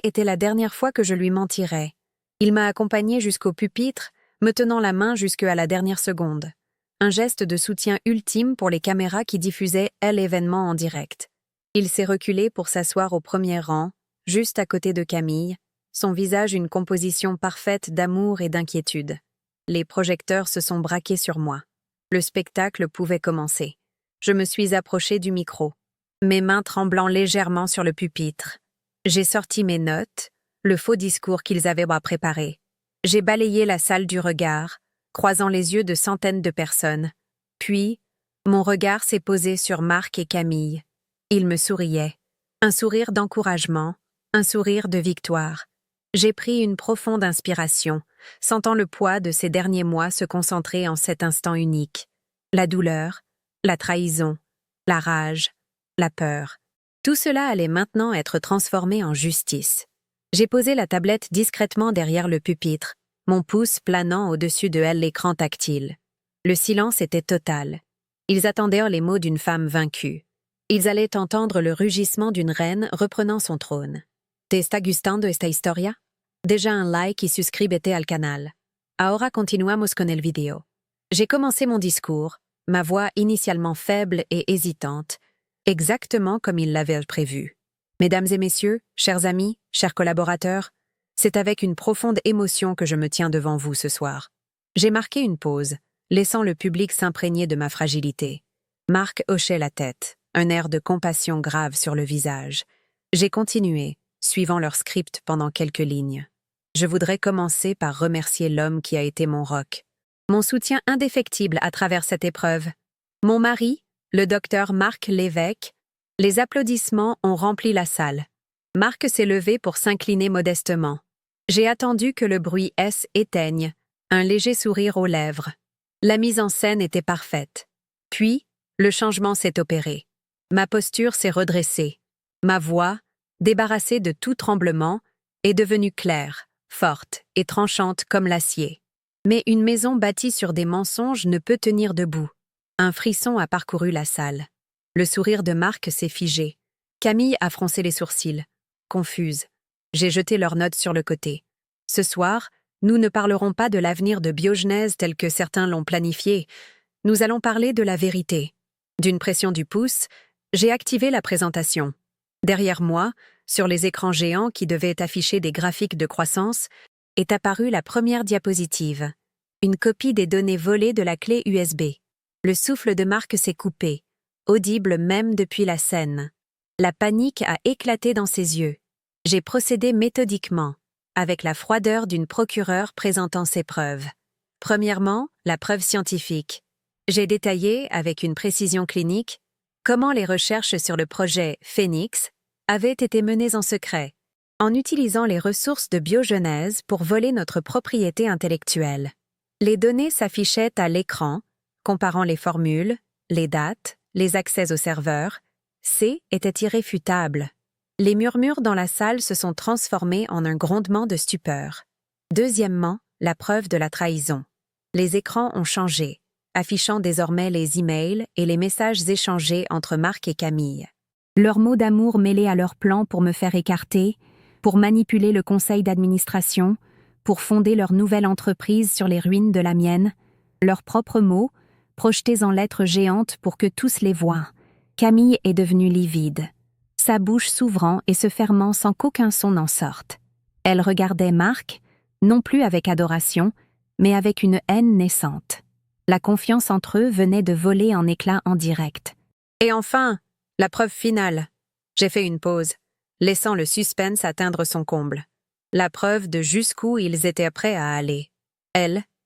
Était la dernière fois que je lui mentirais. Il m'a accompagnée jusqu'au pupitre, me tenant la main jusqu'à la dernière seconde. Un geste de soutien ultime pour les caméras qui diffusaient l'événement en direct. Il s'est reculé pour s'asseoir au premier rang, juste à côté de Camille, son visage une composition parfaite d'amour et d'inquiétude. Les projecteurs se sont braqués sur moi. Le spectacle pouvait commencer. Je me suis approchée du micro, mes mains tremblant légèrement sur le pupitre. J'ai sorti mes notes, le faux discours qu'ils avaient préparé. J'ai balayé la salle du regard, croisant les yeux de centaines de personnes. Puis, mon regard s'est posé sur Marc et Camille. Ils me souriaient. Un sourire d'encouragement, un sourire de victoire. J'ai pris une profonde inspiration, sentant le poids de ces derniers mois se concentrer en cet instant unique. La douleur, la trahison, la rage, la peur. Tout cela allait maintenant être transformé en justice. J'ai posé la tablette discrètement derrière le pupitre, mon pouce planant au-dessus de elle l'écran tactile. Le silence était total. Ils attendirent les mots d'une femme vaincue. Ils allaient entendre le rugissement d'une reine reprenant son trône. ¿Te está gustando esta historia? Déjà un like y suscríbete al canal. Ahora continuamos con el video. J'ai commencé mon discours, ma voix initialement faible et hésitante, exactement comme il l'avait prévu. Mesdames et messieurs, chers amis, chers collaborateurs, c'est avec une profonde émotion que je me tiens devant vous ce soir. J'ai marqué une pause, laissant le public s'imprégner de ma fragilité. Marc hochait la tête, un air de compassion grave sur le visage. J'ai continué, suivant leur script pendant quelques lignes. Je voudrais commencer par remercier l'homme qui a été mon roc. Mon soutien indéfectible à travers cette épreuve. Mon mari, le docteur Marc Lévesque. Les applaudissements ont rempli la salle. Marc s'est levé pour s'incliner modestement. J'ai attendu que le bruit S éteigne, un léger sourire aux lèvres. La mise en scène était parfaite. Puis, le changement s'est opéré. Ma posture s'est redressée. Ma voix, débarrassée de tout tremblement, est devenue claire, forte et tranchante comme l'acier. Mais une maison bâtie sur des mensonges ne peut tenir debout. Un frisson a parcouru la salle. Le sourire de Marc s'est figé. Camille a froncé les sourcils. Confuse. J'ai jeté leurs notes sur le côté. Ce soir, nous ne parlerons pas de l'avenir de Biogenèse tel que certains l'ont planifié. Nous allons parler de la vérité. D'une pression du pouce, j'ai activé la présentation. Derrière moi, sur les écrans géants qui devaient afficher des graphiques de croissance, est apparue la première diapositive. Une copie des données volées de la clé USB. Le souffle de Marc s'est coupé, audible même depuis la scène. La panique a éclaté dans ses yeux. J'ai procédé méthodiquement, avec la froideur d'une procureure présentant ses preuves. Premièrement, la preuve scientifique. J'ai détaillé, avec une précision clinique, comment les recherches sur le projet Phénix avaient été menées en secret, en utilisant les ressources de Biogenèse pour voler notre propriété intellectuelle. Les données s'affichaient à l'écran, comparant les formules, les dates, les accès au serveur. C était irréfutable. Les murmures dans la salle se sont transformés en un grondement de stupeur. Deuxièmement, la preuve de la trahison. Les écrans ont changé, affichant désormais les emails et les messages échangés entre Marc et Camille. Leurs mots d'amour mêlés à leurs plans pour me faire écarter, pour manipuler le conseil d'administration, pour fonder leur nouvelle entreprise sur les ruines de la mienne, leurs propres mots, projetés en lettres géantes pour que tous les voient. Camille est devenue livide, sa bouche s'ouvrant et se fermant sans qu'aucun son n'en sorte. Elle regardait Marc, non plus avec adoration, mais avec une haine naissante. La confiance entre eux venait de voler en éclats en direct. Et enfin, la preuve finale. J'ai fait une pause, laissant le suspense atteindre son comble. La preuve de jusqu'où ils étaient prêts à aller.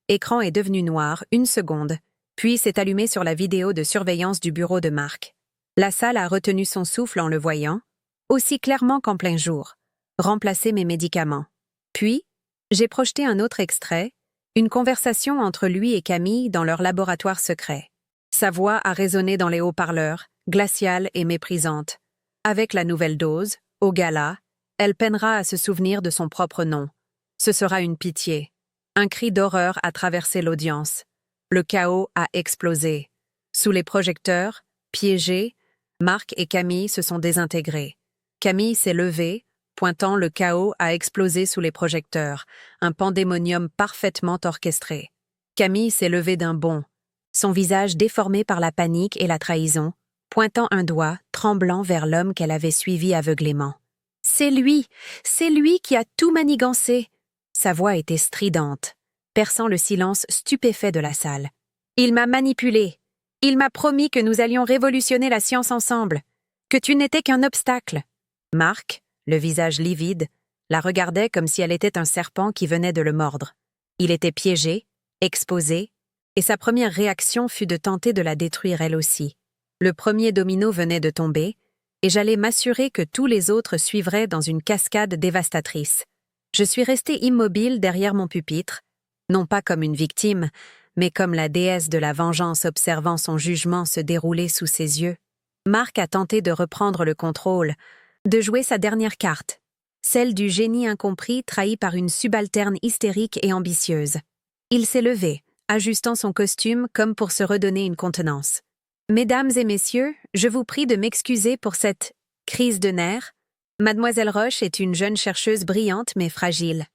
L'écran est devenu noir une seconde, puis s'est allumé sur la vidéo de surveillance du bureau de Marc. La salle a retenu son souffle en le voyant, aussi clairement qu'en plein jour, remplacer mes médicaments. Puis, j'ai projeté un autre extrait, une conversation entre lui et Camille dans leur laboratoire secret. Sa voix a résonné dans les haut-parleurs, glaciale et méprisante. Avec la nouvelle dose, au gala, elle peinera à se souvenir de son propre nom. Ce sera une pitié. Un cri d'horreur a traversé l'audience. Le chaos a explosé. Sous les projecteurs, piégés, Marc et Camille se sont désintégrés. Camille s'est levée, pointant le chaos a explosé sous les projecteurs, un pandémonium parfaitement orchestré. Camille s'est levée d'un bond, son visage déformé par la panique et la trahison, pointant un doigt, tremblant vers l'homme qu'elle avait suivi aveuglément. « C'est lui qui a tout manigancé !» Sa voix était stridente, perçant le silence stupéfait de la salle. « Il m'a manipulé. Il m'a promis que nous allions révolutionner la science ensemble, que tu n'étais qu'un obstacle. » Marc, le visage livide, la regardait comme si elle était un serpent qui venait de le mordre. Il était piégé, exposée, et sa première réaction fut de tenter de la détruire elle aussi. Le premier domino venait de tomber, et j'allais m'assurer que tous les autres suivraient dans une cascade dévastatrice. Je suis restée immobile derrière mon pupitre, non pas comme une victime, mais comme la déesse de la vengeance observant son jugement se dérouler sous ses yeux. Marc a tenté de reprendre le contrôle, de jouer sa dernière carte, celle du génie incompris trahi par une subalterne hystérique et ambitieuse. Il s'est levé, ajustant son costume comme pour se redonner une contenance. « Mesdames et messieurs, je vous prie de m'excuser pour cette crise de nerfs. Mademoiselle Roche est une jeune chercheuse brillante mais fragile,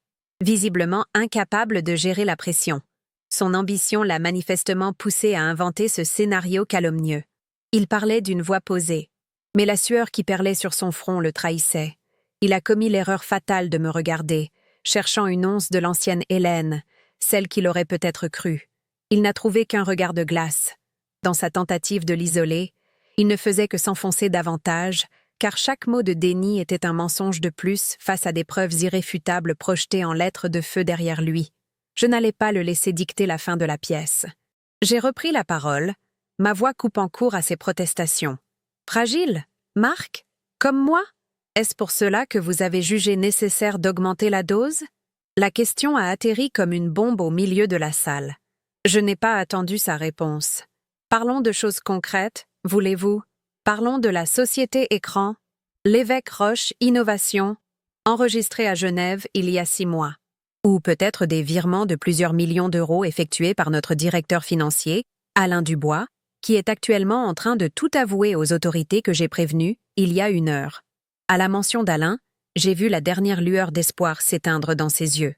visiblement incapable de gérer la pression. Son ambition l'a manifestement poussée à inventer ce scénario calomnieux. Il parlait d'une voix posée, mais la sueur qui perlait sur son front le trahissait. Il a commis l'erreur fatale de me regarder, cherchant une once de l'ancienne Hélène, celle qu'il aurait peut-être crue. Il n'a trouvé qu'un regard de glace. Dans sa tentative de l'isoler, il ne faisait que s'enfoncer davantage, car chaque mot de déni était un mensonge de plus face à des preuves irréfutables projetées en lettres de feu derrière lui. Je n'allais pas le laisser dicter la fin de la pièce. J'ai repris la parole, ma voix coupant court à ses protestations. « Fragile, Marc? Comme moi? Est-ce pour cela que vous avez jugé nécessaire d'augmenter la dose ?» La question a atterri comme une bombe au milieu de la salle. Je n'ai pas attendu sa réponse. « Parlons de choses concrètes, voulez-vous? Parlons de la société écran, l'évêque Roche Innovation, enregistré à Genève il y a 6 mois. Ou peut-être des virements de plusieurs millions d'euros effectués par notre directeur financier, Alain Dubois, qui est actuellement en train de tout avouer aux autorités que j'ai prévenues il y a 1 heure. À la mention d'Alain, j'ai vu la dernière lueur d'espoir s'éteindre dans ses yeux.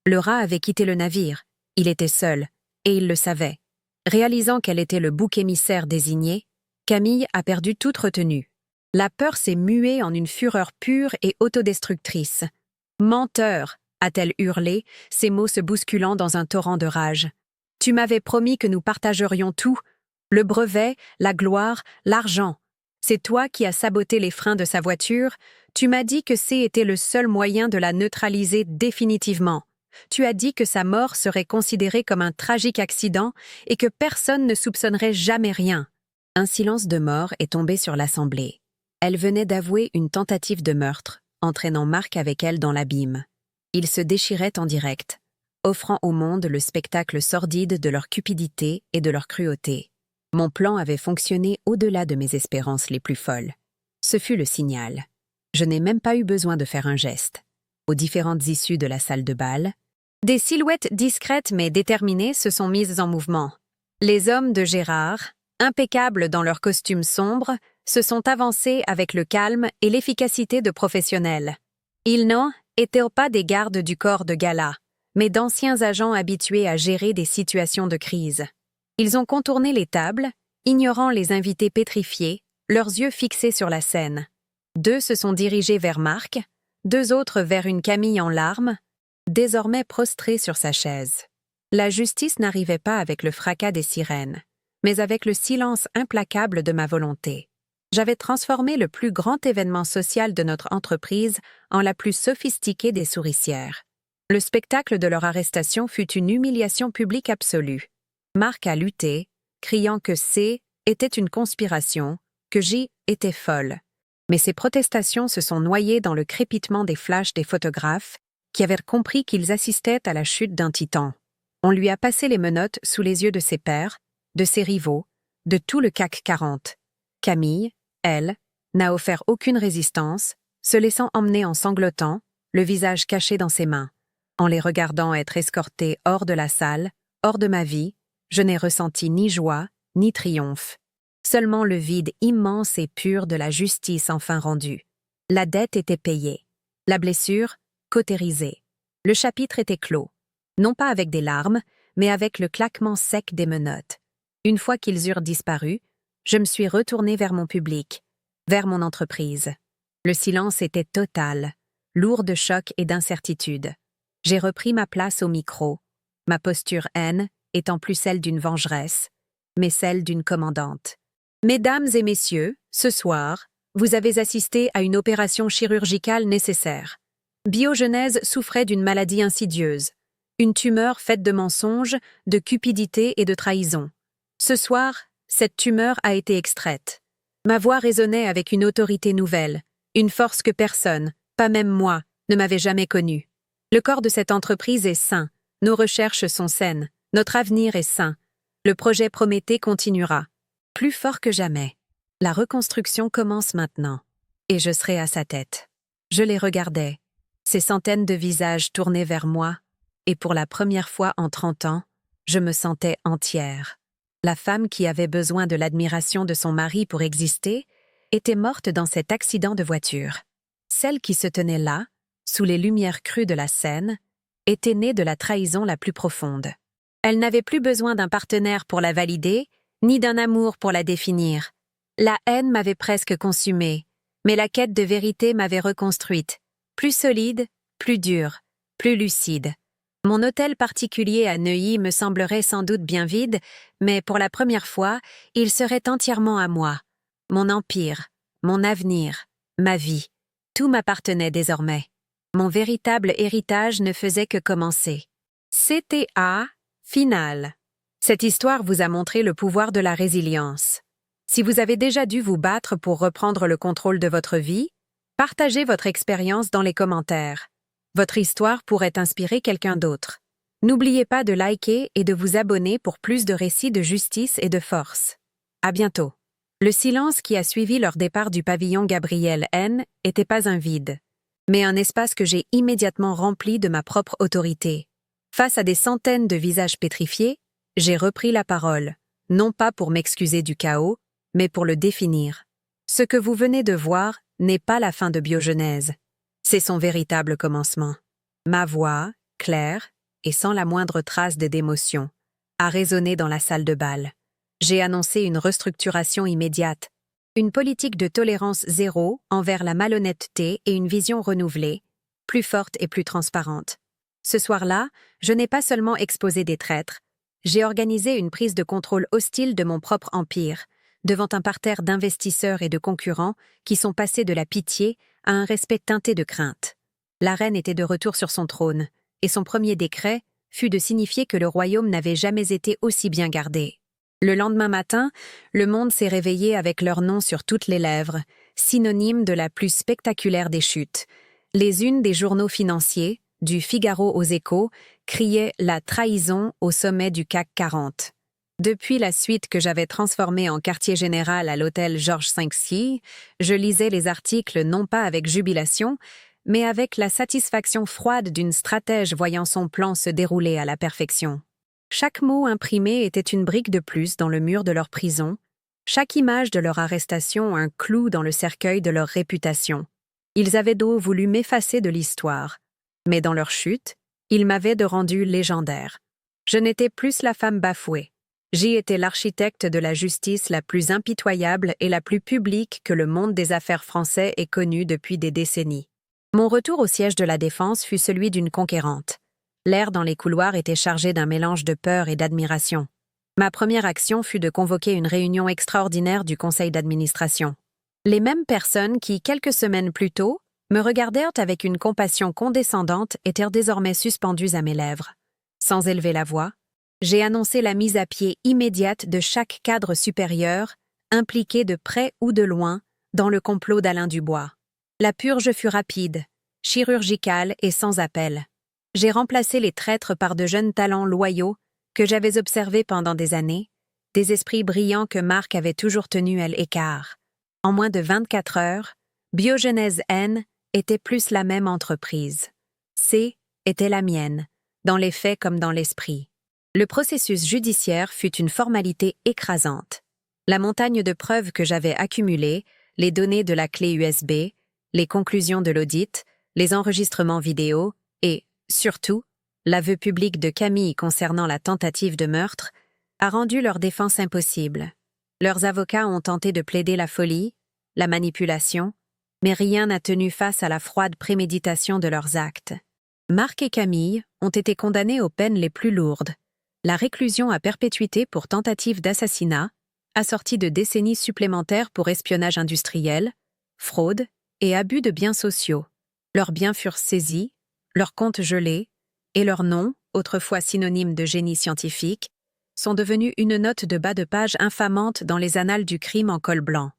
Le rat avait quitté le navire, il était seul, et il le savait. Réalisant qu'elle était le bouc émissaire désigné, Camille a perdu toute retenue. La peur s'est muée en une fureur pure et autodestructrice. « Menteur !» a-t-elle hurlé, ses mots se bousculant dans un torrent de rage. « Tu m'avais promis que nous partagerions tout, le brevet, la gloire, l'argent. C'est toi qui as saboté les freins de sa voiture, tu m'as dit que c'était le seul moyen de la neutraliser définitivement. Tu as dit que sa mort serait considérée comme un tragique accident et que personne ne soupçonnerait jamais rien. » Un silence de mort est tombé sur l'assemblée. Elle venait d'avouer une tentative de meurtre, entraînant Marc avec elle dans l'abîme. Ils se déchiraient en direct, offrant au monde le spectacle sordide de leur cupidité et de leur cruauté. Mon plan avait fonctionné au-delà de mes espérances les plus folles. Ce fut le signal. Je n'ai même pas eu besoin de faire un geste. Aux différentes issues de la salle de bal, des silhouettes discrètes mais déterminées se sont mises en mouvement. Les hommes de Gérard, impeccables dans leurs costumes sombres, se sont avancés avec le calme et l'efficacité de professionnels. Ils n'ont été pas des gardes du corps de gala, mais d'anciens agents habitués à gérer des situations de crise. Ils ont contourné les tables, ignorant les invités pétrifiés, leurs yeux fixés sur la scène. 2 se sont dirigés vers Marc, 2 autres vers une Camille en larmes, désormais prostrée sur sa chaise. La justice n'arrivait pas avec le fracas des sirènes, mais avec le silence implacable de ma volonté. J'avais transformé le plus grand événement social de notre entreprise en la plus sophistiquée des souricières. Le spectacle de leur arrestation fut une humiliation publique absolue. Marc a lutté, criant que C était une conspiration, que J était folle. Mais ces protestations se sont noyées dans le crépitement des flashs des photographes qui avaient compris qu'ils assistaient à la chute d'un titan. On lui a passé les menottes sous les yeux de ses pairs, de ses rivaux, de tout le CAC 40. Camille, elle, n'a offert aucune résistance, se laissant emmener en sanglotant, le visage caché dans ses mains. En les regardant être escortés hors de la salle, hors de ma vie, je n'ai ressenti ni joie, ni triomphe. Seulement le vide immense et pur de la justice enfin rendue. La dette était payée. La blessure, cautérisée. Le chapitre était clos. Non pas avec des larmes, mais avec le claquement sec des menottes. Une fois qu'ils eurent disparu, je me suis retournée vers mon public, vers mon entreprise. Le silence était total, lourd de choc et d'incertitude. J'ai repris ma place au micro, ma posture haine étant plus celle d'une vengeresse, mais celle d'une commandante. Mesdames et messieurs, ce soir, vous avez assisté à une opération chirurgicale nécessaire. Biogenèse souffrait d'une maladie insidieuse, Une tumeur faite de mensonges, de cupidité et de trahison. Ce soir, cette tumeur a été extraite. Ma voix résonnait avec une autorité nouvelle, une force que personne, pas même moi, ne m'avait jamais connue. Le corps de cette entreprise est sain, nos recherches sont saines, notre avenir est sain. Le projet Prométhée continuera. Plus fort que jamais. La reconstruction commence maintenant. Et je serai à sa tête. Je les regardais. Ces centaines de visages tournés vers moi, et pour la première fois en 30 ans, je me sentais entière. La femme qui avait besoin de l'admiration de son mari pour exister était morte dans cet accident de voiture. Celle qui se tenait là, sous les lumières crues de la scène, était née de la trahison la plus profonde. Elle n'avait plus besoin d'un partenaire pour la valider, ni d'un amour pour la définir. La haine m'avait presque consumée, mais la quête de vérité m'avait reconstruite, plus solide, plus dure, plus lucide. Mon hôtel particulier à Neuilly me semblerait sans doute bien vide, mais pour la première fois, il serait entièrement à moi. Mon empire, mon avenir, ma vie, tout m'appartenait désormais. Mon véritable héritage ne faisait que commencer. CTA finale. Cette histoire vous a montré le pouvoir de la résilience. Si vous avez déjà dû vous battre pour reprendre le contrôle de votre vie, partagez votre expérience dans les commentaires. Votre histoire pourrait inspirer quelqu'un d'autre. N'oubliez pas de liker et de vous abonner pour plus de récits de justice et de force. À bientôt. Le silence qui a suivi leur départ du pavillon Gabriel N n'était pas un vide, mais un espace que j'ai immédiatement rempli de ma propre autorité. Face à des centaines de visages pétrifiés, j'ai repris la parole, non pas pour m'excuser du chaos, mais pour le définir. Ce que vous venez de voir n'est pas la fin de Biogenèse. C'est son véritable commencement. Ma voix, claire et sans la moindre trace d'émotion, a résonné dans la salle de bal. J'ai annoncé une restructuration immédiate, une politique de tolérance zéro envers la malhonnêteté et une vision renouvelée, plus forte et plus transparente. Ce soir-là, je n'ai pas seulement exposé des traîtres, j'ai organisé une prise de contrôle hostile de mon propre empire, devant un parterre d'investisseurs et de concurrents qui sont passés de la pitié à un respect teinté de crainte. La reine était de retour sur son trône, et son premier décret fut de signifier que le royaume n'avait jamais été aussi bien gardé. Le lendemain matin, le monde s'est réveillé avec leur nom sur toutes les lèvres, synonyme de la plus spectaculaire des chutes. Les unes des journaux financiers, du Figaro aux Échos, criaient la trahison au sommet du CAC 40. Depuis la suite que j'avais transformée en quartier général à l'hôtel Georges V, je lisais les articles non pas avec jubilation, mais avec la satisfaction froide d'une stratège voyant son plan se dérouler à la perfection. Chaque mot imprimé était une brique de plus dans le mur de leur prison, chaque image de leur arrestation un clou dans le cercueil de leur réputation. Ils avaient d'eau voulu m'effacer de l'histoire, mais dans leur chute, ils m'avaient de rendu légendaire. Je n'étais plus la femme bafouée. J'y étais l'architecte de la justice la plus impitoyable et la plus publique que le monde des affaires français ait connue depuis des décennies. Mon retour au siège de la Défense fut celui d'une conquérante. L'air dans les couloirs était chargé d'un mélange de peur et d'admiration. Ma première action fut de convoquer une réunion extraordinaire du conseil d'administration. Les mêmes personnes qui, quelques semaines plus tôt, me regardèrent avec une compassion condescendante étaient désormais suspendues à mes lèvres. Sans élever la voix, j'ai annoncé la mise à pied immédiate de chaque cadre supérieur, impliqué de près ou de loin, dans le complot d'Alain Dubois. La purge fut rapide, chirurgicale et sans appel. J'ai remplacé les traîtres par de jeunes talents loyaux que j'avais observés pendant des années, des esprits brillants que Marc avait toujours tenus à l'écart. En moins de 24 heures, Biogenèse N était plus la même entreprise. C était la mienne, dans les faits comme dans l'esprit. Le processus judiciaire fut une formalité écrasante. La montagne de preuves que j'avais accumulées, les données de la clé USB, les conclusions de l'audit, les enregistrements vidéo et, surtout, l'aveu public de Camille concernant la tentative de meurtre, a rendu leur défense impossible. Leurs avocats ont tenté de plaider la folie, la manipulation, mais rien n'a tenu face à la froide préméditation de leurs actes. Marc et Camille ont été condamnés aux peines les plus lourdes. La réclusion à perpétuité pour tentative d'assassinat, assortie de décennies supplémentaires pour espionnage industriel, fraude et abus de biens sociaux. Leurs biens furent saisis, leurs comptes gelés, et leurs noms, autrefois synonymes de génie scientifique, sont devenus une note de bas de page infamante dans les annales du crime en col blanc.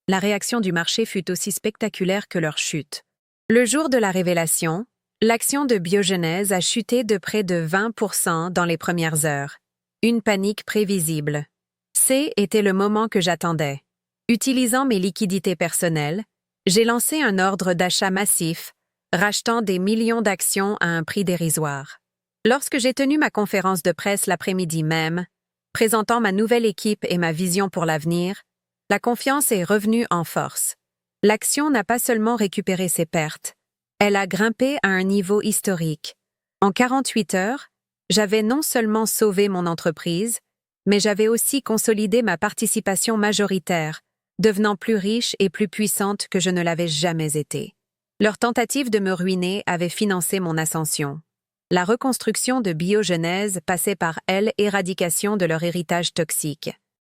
La réaction du marché fut aussi spectaculaire que leur chute. Le jour de la révélation, l'action de Biogenèse a chuté de près de 20% dans les premières heures. Une panique prévisible. Était le moment que j'attendais. Utilisant mes liquidités personnelles, j'ai lancé un ordre d'achat massif, rachetant des millions d'actions à un prix dérisoire. Lorsque j'ai tenu ma conférence de presse l'après-midi même, présentant ma nouvelle équipe et ma vision pour l'avenir, la confiance est revenue en force. L'action n'a pas seulement récupéré ses pertes, elle a grimpé à un niveau historique. En 48 heures, j'avais non seulement sauvé mon entreprise, mais j'avais aussi consolidé ma participation majoritaire, devenant plus riche et plus puissante que je ne l'avais jamais été. Leur tentative de me ruiner avait financé mon ascension. La reconstruction de Biogenèse passait par l'éradication de leur héritage toxique.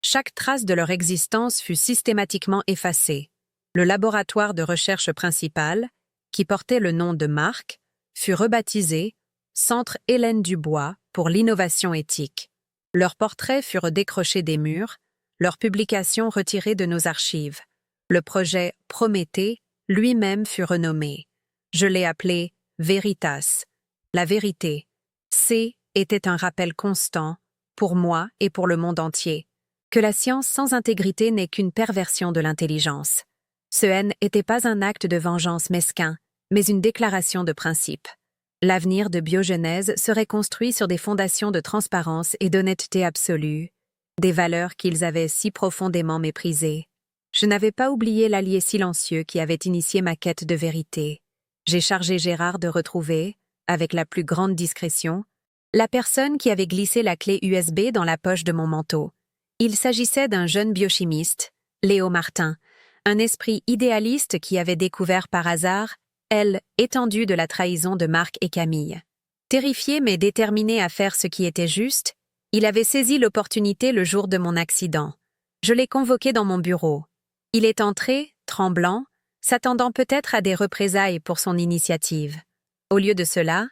Chaque trace de leur existence fut systématiquement effacée. Le laboratoire de recherche principal, qui portait le nom de Marc, fut rebaptisé Centre Hélène Dubois pour l'innovation éthique. Leurs portraits furent décrochés des murs, leurs publications retirées de nos archives. Le projet Prométhée lui-même fut renommé. Je l'ai appelé Veritas. La vérité. Était un rappel constant, pour moi et pour le monde entier, que la science sans intégrité n'est qu'une perversion de l'intelligence. Ce n'était pas un acte de vengeance mesquin, mais une déclaration de principe. L'avenir de Biogenèse serait construit sur des fondations de transparence et d'honnêteté absolue, des valeurs qu'ils avaient si profondément méprisées. Je n'avais pas oublié l'allié silencieux qui avait initié ma quête de vérité. J'ai chargé Gérard de retrouver, avec la plus grande discrétion, la personne qui avait glissé la clé USB dans la poche de mon manteau. Il s'agissait d'un jeune biochimiste, Léo Martin, un esprit idéaliste qui avait découvert par hasard l'étendue de la trahison de Marc et Camille. Terrifié mais déterminé à faire ce qui était juste, il avait saisi l'opportunité le jour de mon accident. Je l'ai convoqué dans mon bureau. Il est entré, tremblant, s'attendant peut-être à des représailles pour son initiative. Au lieu de cela,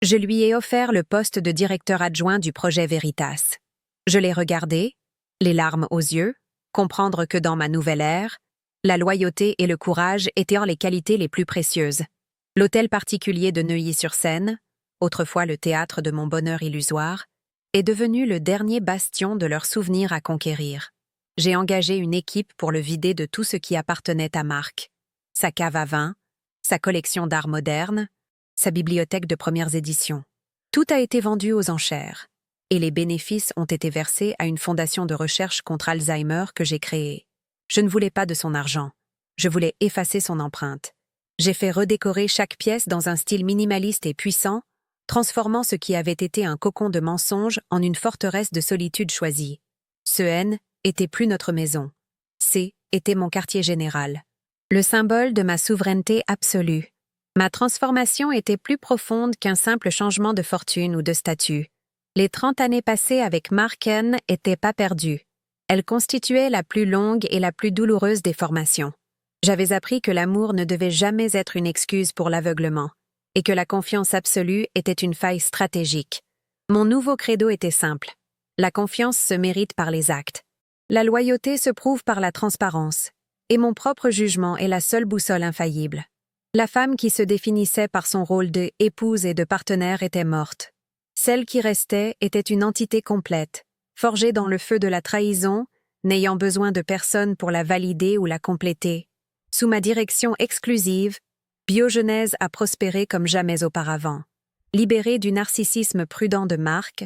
je lui ai offert le poste de directeur adjoint du projet Veritas. Je l'ai regardé, les larmes aux yeux, comprendre que dans ma nouvelle ère, la loyauté et le courage étaient les qualités les plus précieuses. L'hôtel particulier de Neuilly-sur-Seine, autrefois le théâtre de mon bonheur illusoire, est devenu le dernier bastion de leurs souvenirs à conquérir. J'ai engagé une équipe pour le vider de tout ce qui appartenait à Marc. Sa cave à vin, sa collection d'art modernes, sa bibliothèque de premières éditions. Tout a été vendu aux enchères, et les bénéfices ont été versés à une fondation de recherche contre Alzheimer que j'ai créée. Je ne voulais pas de son argent. Je voulais effacer son empreinte. J'ai fait redécorer chaque pièce dans un style minimaliste et puissant, transformant ce qui avait été un cocon de mensonges en une forteresse de solitude choisie. Ce était plus notre maison. Était mon quartier général. Le symbole de ma souveraineté absolue. Ma transformation était plus profonde qu'un simple changement de fortune ou de statut. Les 30 années passées avec Marc n'étaient pas perdues. Elles constituaient la plus longue et la plus douloureuse des formations. J'avais appris que l'amour ne devait jamais être une excuse pour l'aveuglement, et que la confiance absolue était une faille stratégique. Mon nouveau credo était simple. La confiance se mérite par les actes. La loyauté se prouve par la transparence, et mon propre jugement est la seule boussole infaillible. La femme qui se définissait par son rôle de épouse et de partenaire était morte. Celle qui restait était une entité complète, forgée dans le feu de la trahison, n'ayant besoin de personne pour la valider ou la compléter. Sous ma direction exclusive, Biogenèse a prospéré comme jamais auparavant. Libérée du narcissisme prudent de Marc,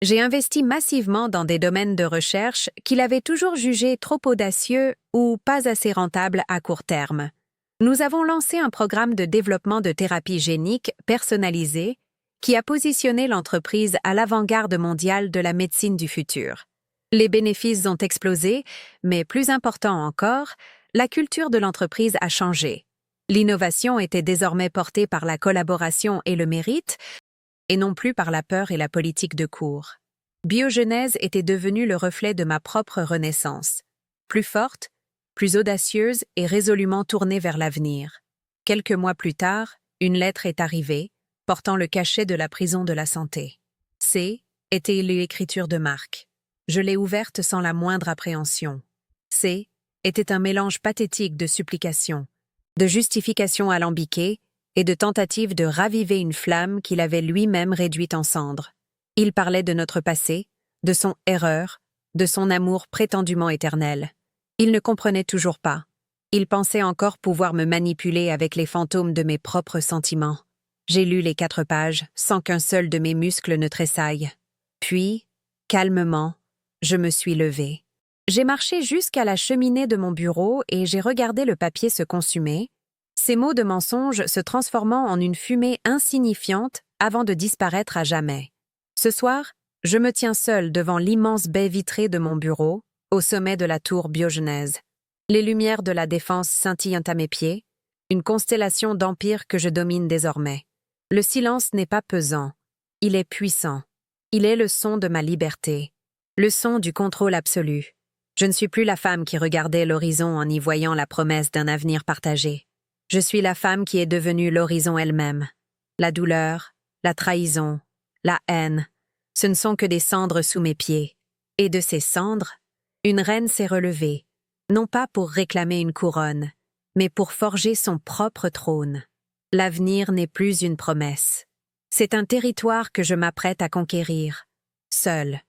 j'ai investi massivement dans des domaines de recherche qu'il avait toujours jugés trop audacieux ou pas assez rentables à court terme. Nous avons lancé un programme de développement de thérapie génique personnalisée qui a positionné l'entreprise à l'avant-garde mondiale de la médecine du futur. Les bénéfices ont explosé, mais plus important encore, la culture de l'entreprise a changé. L'innovation était désormais portée par la collaboration et le mérite, et non plus par la peur et la politique de cour. Biogenèse était devenue le reflet de ma propre renaissance. Plus forte, plus audacieuse et résolument tournée vers l'avenir. Quelques mois plus tard, une lettre est arrivée, portant le cachet de la prison de la santé. C était l'écriture de Marc. Je l'ai ouverte sans la moindre appréhension. C était un mélange pathétique de supplications, de justifications alambiquées et de tentatives de raviver une flamme qu'il avait lui-même réduite en cendres. Il parlait de notre passé, de son erreur, de son amour prétendument éternel. Il ne comprenait toujours pas. Il pensait encore pouvoir me manipuler avec les fantômes de mes propres sentiments. J'ai lu les 4 pages sans qu'un seul de mes muscles ne tressaille. Puis, calmement, je me suis levée. J'ai marché jusqu'à la cheminée de mon bureau et j'ai regardé le papier se consumer, ces mots de mensonge se transformant en une fumée insignifiante avant de disparaître à jamais. Ce soir, je me tiens seule devant l'immense baie vitrée de mon bureau, au sommet de la tour Biogenèse. Les lumières de la Défense scintillent à mes pieds, une constellation d'empires que je domine désormais. Le silence n'est pas pesant, il est puissant. Il est le son de ma liberté, le son du contrôle absolu. Je ne suis plus la femme qui regardait l'horizon en y voyant la promesse d'un avenir partagé. Je suis la femme qui est devenue l'horizon elle-même. La douleur, la trahison, la haine, ce ne sont que des cendres sous mes pieds. Et de ces cendres, une reine s'est relevée, non pas pour réclamer une couronne, mais pour forger son propre trône. L'avenir n'est plus une promesse. C'est un territoire que je m'apprête à conquérir, seule,